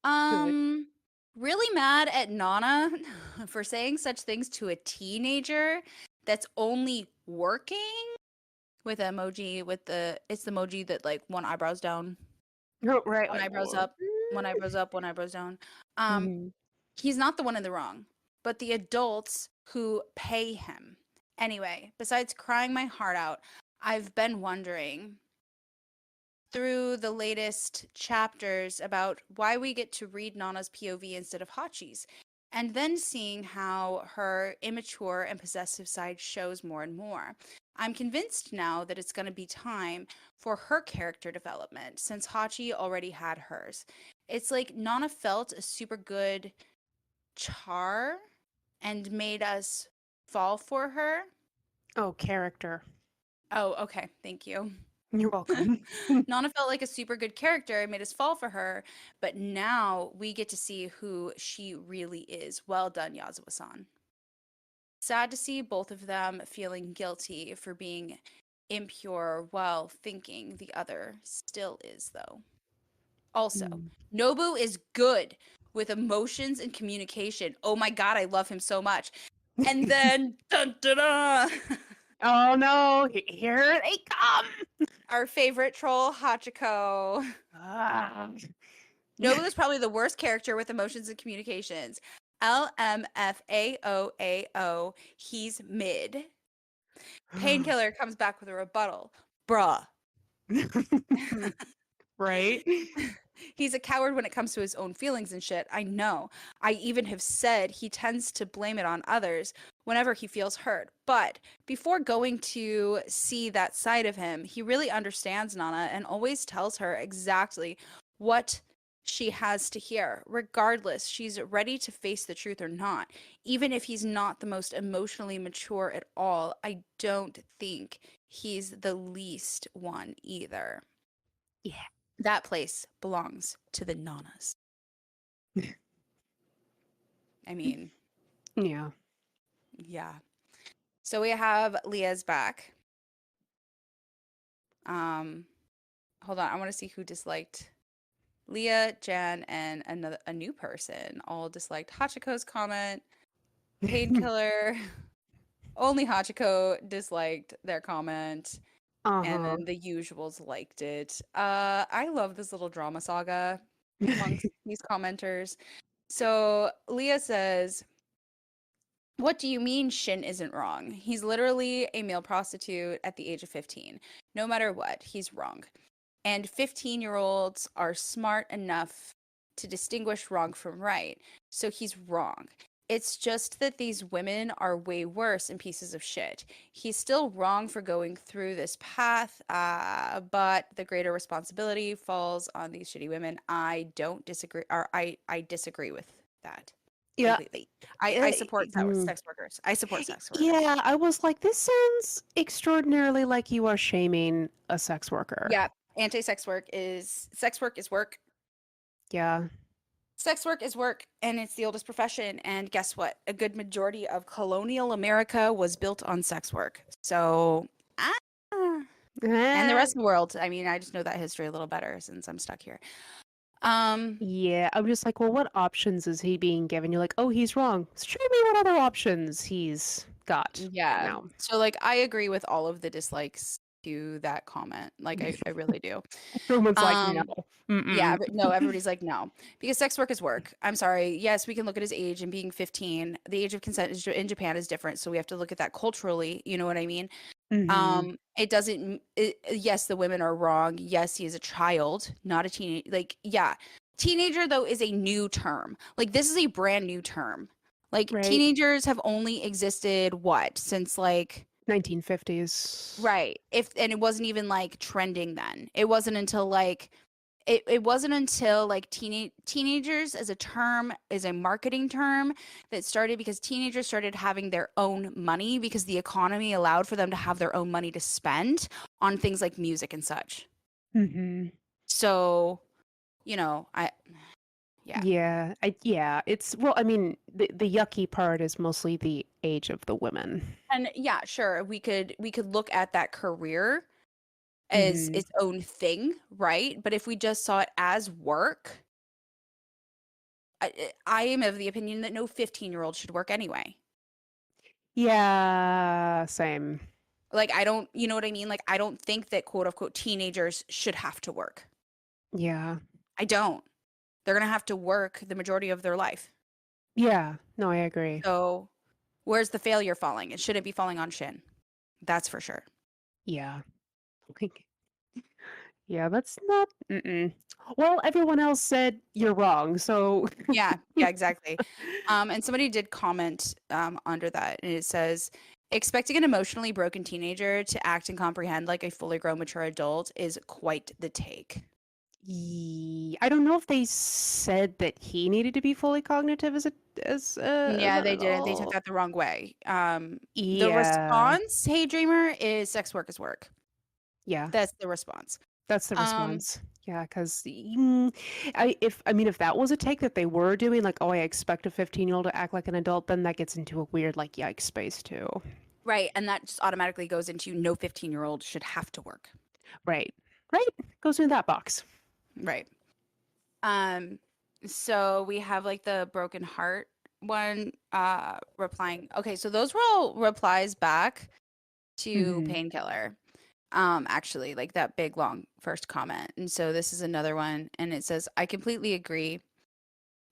Good. Really mad at Nana for saying such things to a teenager that's only working with emoji with it's the emoji that like one eyebrow's down, Oh, right. one Like, eyebrow's up, one eyebrow's up, one eyebrow's down. mm-hmm. He's not the one in the wrong, but the adults who pay him. Anyway, besides crying my heart out, I've been wondering through the latest chapters about why we get to read Nana's POV instead of Hachi's, and then seeing how her immature and possessive side shows more and more. I'm convinced now that it's going to be time for her character development since Hachi already had hers. It's like Nana felt a super good char and made us fall for her. Oh, character. Oh, okay. Thank you. You're welcome. Nana felt like a super good character and made us fall for her, but now we get to see who she really is. Well done, Yazawa-san. Sad to see both of them feeling guilty for being impure while thinking the other still is, though. Also, Nobu is good with emotions and communication. Oh my god, I love him so much. And then, dun, dun, dun, Oh no, here they come. our favorite troll, Hachiko. Ah. Nobu is probably the worst character with emotions and communications. LMFAOAO. He's mid. Painkiller comes back with a rebuttal. Bruh. Right? He's a coward when it comes to his own feelings and shit. I know. I even have said he tends to blame it on others whenever he feels hurt. But before going to see that side of him, he really understands Nana and always tells her exactly what she has to hear. Regardless, she's ready to face the truth or not. Even if he's not the most emotionally mature at all, I don't think he's the least one either. Yeah. That place belongs to the Nanas. I mean, Yeah. yeah. So we have Leah's back. Hold on, I want to see who disliked. Leah, Jan, and a new person all disliked Hachiko's comment. Painkiller. Only Hachiko disliked their comment. And then the usuals liked it. I love this little drama saga amongst these commenters. So Leah says, "What do you mean Shin isn't wrong? He's literally a male prostitute at the age of 15. No matter what, he's wrong. And 15-year-olds are smart enough to distinguish wrong from right. So he's wrong. It's just that these women are way worse and pieces of shit. He's still wrong for going through this path, but the greater responsibility falls on these shitty women. I don't disagree, or I disagree with that. Yeah. Completely. I support sex workers. I support sex workers. Yeah, I was like, this sounds extraordinarily like you are shaming a sex worker. Yeah, sex work is work. Yeah. Sex work is work, and it's the oldest profession. And guess what? A good majority of colonial America was built on sex work. So, and the rest of the world. I mean, I just know that history a little better since I'm stuck here. Yeah, I'm just like, well, what options is he being given? You're like, oh, he's wrong. Show me what other options he's got. Yeah. Now. So, like, I agree with all of the dislikes to that comment. Like, I really do. Everyone's like, no. Yeah, no, everybody's like, no, because sex work is work. I'm sorry. Yes, we can look at his age and being 15. The age of consent in Japan is different, so we have to look at that culturally. You know what I mean? Mhm. It doesn't yes, the women are wrong. Yes, he is a child, not a teenage like yeah. Teenager though is a new term. Like this is a brand new term. Like Right. teenagers have only existed what? Since like 1950s. right. If and it wasn't even like trending then. It wasn't until like it wasn't until like teenagers as a term is a marketing term that started because teenagers started having their own money because the economy allowed for them to have their own money to spend on things like music and such. Mhm. So, I yeah. Yeah, it's well, I mean, the yucky part is mostly the age of the women. And yeah, sure, we could look at that career as Mhm. its own thing, right? But if we just saw it as work, I am of the opinion that no 15-year-old should work anyway. Yeah, same. Like, I don't you know what I mean? Like, I don't think that quote unquote teenagers should have to work. Yeah. I don't. They're gonna have to work the majority of their life. Yeah. No, I agree. So, where's the failure falling? It shouldn't be falling on Shin. That's for sure. Yeah. Like, yeah, that's not well, everyone else said you're wrong, so Yeah, yeah, exactly. And somebody did comment under that, and it says, expecting an emotionally broken teenager to act and comprehend like a fully grown, mature adult is quite the take. I don't know if they said that he needed to be fully cognitive as Yeah, an they did. They took adult. that the wrong way. The Yeah. response, "Hey, dreamer," is sex work is work. Yeah. That's the response. That's the Um, response. Yeah, 'cause, I mean, if that was a take that they were doing, like, "Oh, I expect a 15-year-old to act like an adult," then that gets into a weird, like, yikes space too. right, and that just automatically goes into no 15-year-old should have to work. Right. Right? Goes into that box. Right. Um, so we have like the broken heart one replying. Okay, so those were all replies back to Mhm. Painkiller. Actually, like that big long first comment. And so this is another one and it says, I completely agree.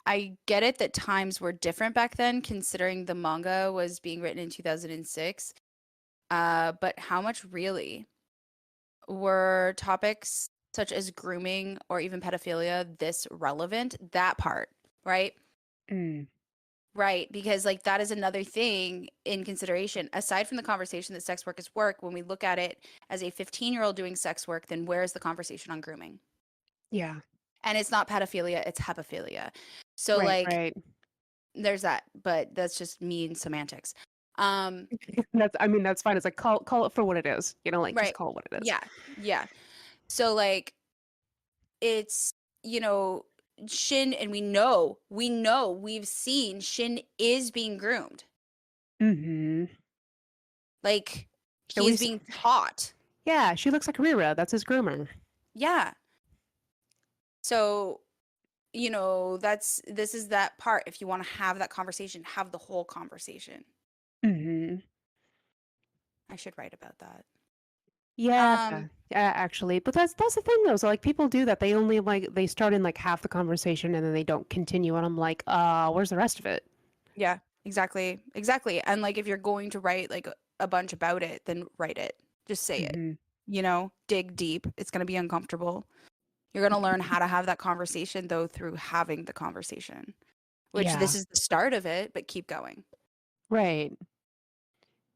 I get it that times were different back then, considering the manga was being written in 2006. But how much really were topics such as grooming or even pedophilia this relevant? That part, right? Mm. Right, because like that is another thing in consideration. Aside from the conversation that sex work is work, when we look at it as a 15-year-old doing sex work, then where is the conversation on grooming? Yeah. And it's not pedophilia, it's hepaphilia. So Right, like right. there's that, but that's just mean semantics. Um, That's I mean, that's fine. It's like, call it for what it is, like, just right. call it what it is. Yeah. Yeah. So like it's, you know, Shin and we know we've seen Shin is being groomed. Mhm. Like And he we've is seen being taught. yeah, she looks like Rira, that's his groomer. Yeah. So, this is that part. If you want to have that conversation, have the whole conversation. Mhm. I should write about that. Yeah, Um, actually, but that's the thing though. So like people do that. They only like they start in like half the conversation and then they don't continue. And I'm like, where's the rest of it? yeah, exactly. Exactly. And like if you're going to write like a bunch about it, then write it. Just say it. Hmm. Dig deep. It's going to be uncomfortable. You're going to learn how to have that conversation though through having the conversation, which Yeah, this is the start of it, but keep going. right.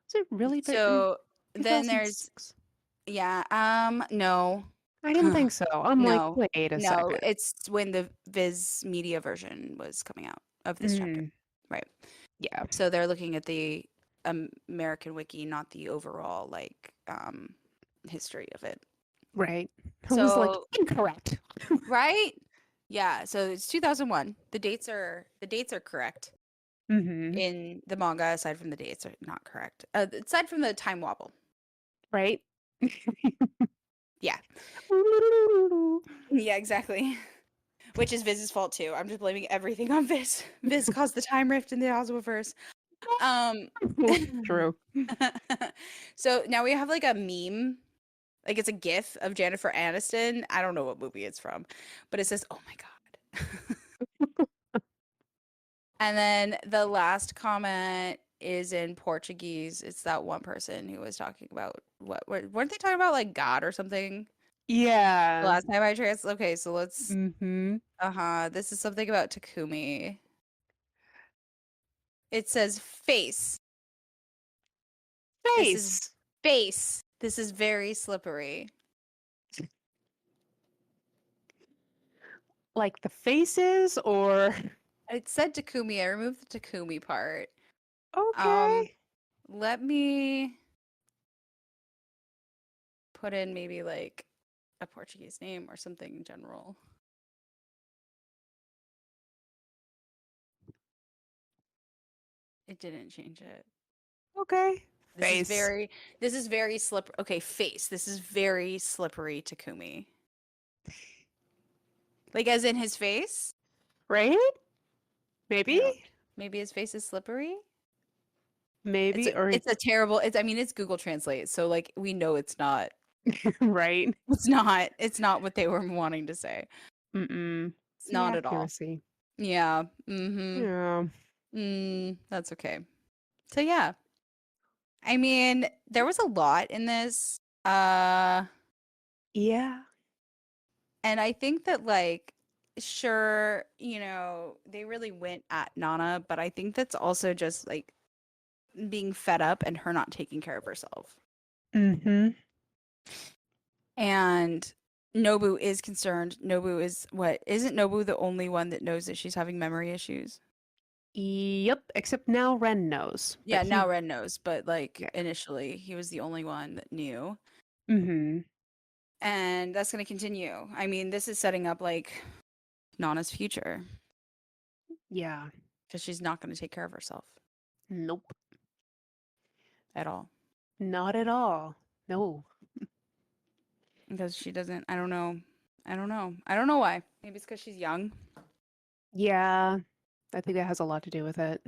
Is it really written So then there's 2006? yeah, no. I didn't think so. I'm like, No. wait a No, second. it's when the Viz Media version was coming out of this chapter. Mm, Right. yeah, So they're looking at the American Wiki, not the overall like history of it. right. I was like, So, incorrect. right? Yeah, so it's 2001. The dates are correct Hmm. in the manga aside from the dates are not correct. Aside from the time wobble. Right. Yeah. Yeah, exactly. Which is Viz's fault too. I'm just blaming everything on Viz. Viz caused the time rift in the Ozoaverse. Um True. so now we have like a meme, like it's a GIF of Jennifer Aniston. I don't know what movie it's from, but it says, "Oh my god." And then the last comment is in Portuguese. It's that one person who was talking about weren't they talking about like God or something? The Yeah. last time I trans okay, so let's Mm-hmm. this is something about Takumi. It says face. This is Face. face. This is very slippery. Like the faces or It said Takumi. I removed the Takumi part. Um, okay. let me put in maybe like a Portuguese name or something in general. It didn't change it. Okay. This is Face. very this is very slippery. Okay, face. This is very slippery Takumi. Like as in his face? Right? I Maybe? don't. Maybe his face is slippery? Maybe or It's a terrible it's I mean it's Google Translate, so like we know it's not right. it's not what they were wanting to say. Mm-mm. It's the Not at all. accuracy. Yeah. Mm-hmm. Yeah. That's okay. So yeah. I mean, there was a lot in this. Yeah. And I think that like sure, they really went at Nana, but I think that's also just like being fed up and her not taking care of herself. Mm-hmm. And Nobu is concerned. Nobu is what? Isn't Nobu the only one that knows that she's having memory issues? Yep. Except now Ren knows. But Yeah, now Ren knows, but like yeah. initially he was the only one that knew. Mm-hmm. And that's going to continue. I mean, this is setting up like Nana's future Yeah. because she's not going to take care of herself Nope. at all. Not at all. No. Because she doesn't, I don't know. I don't know. I don't know why. Maybe it's because she's young. Yeah. I think that has a lot to do with it.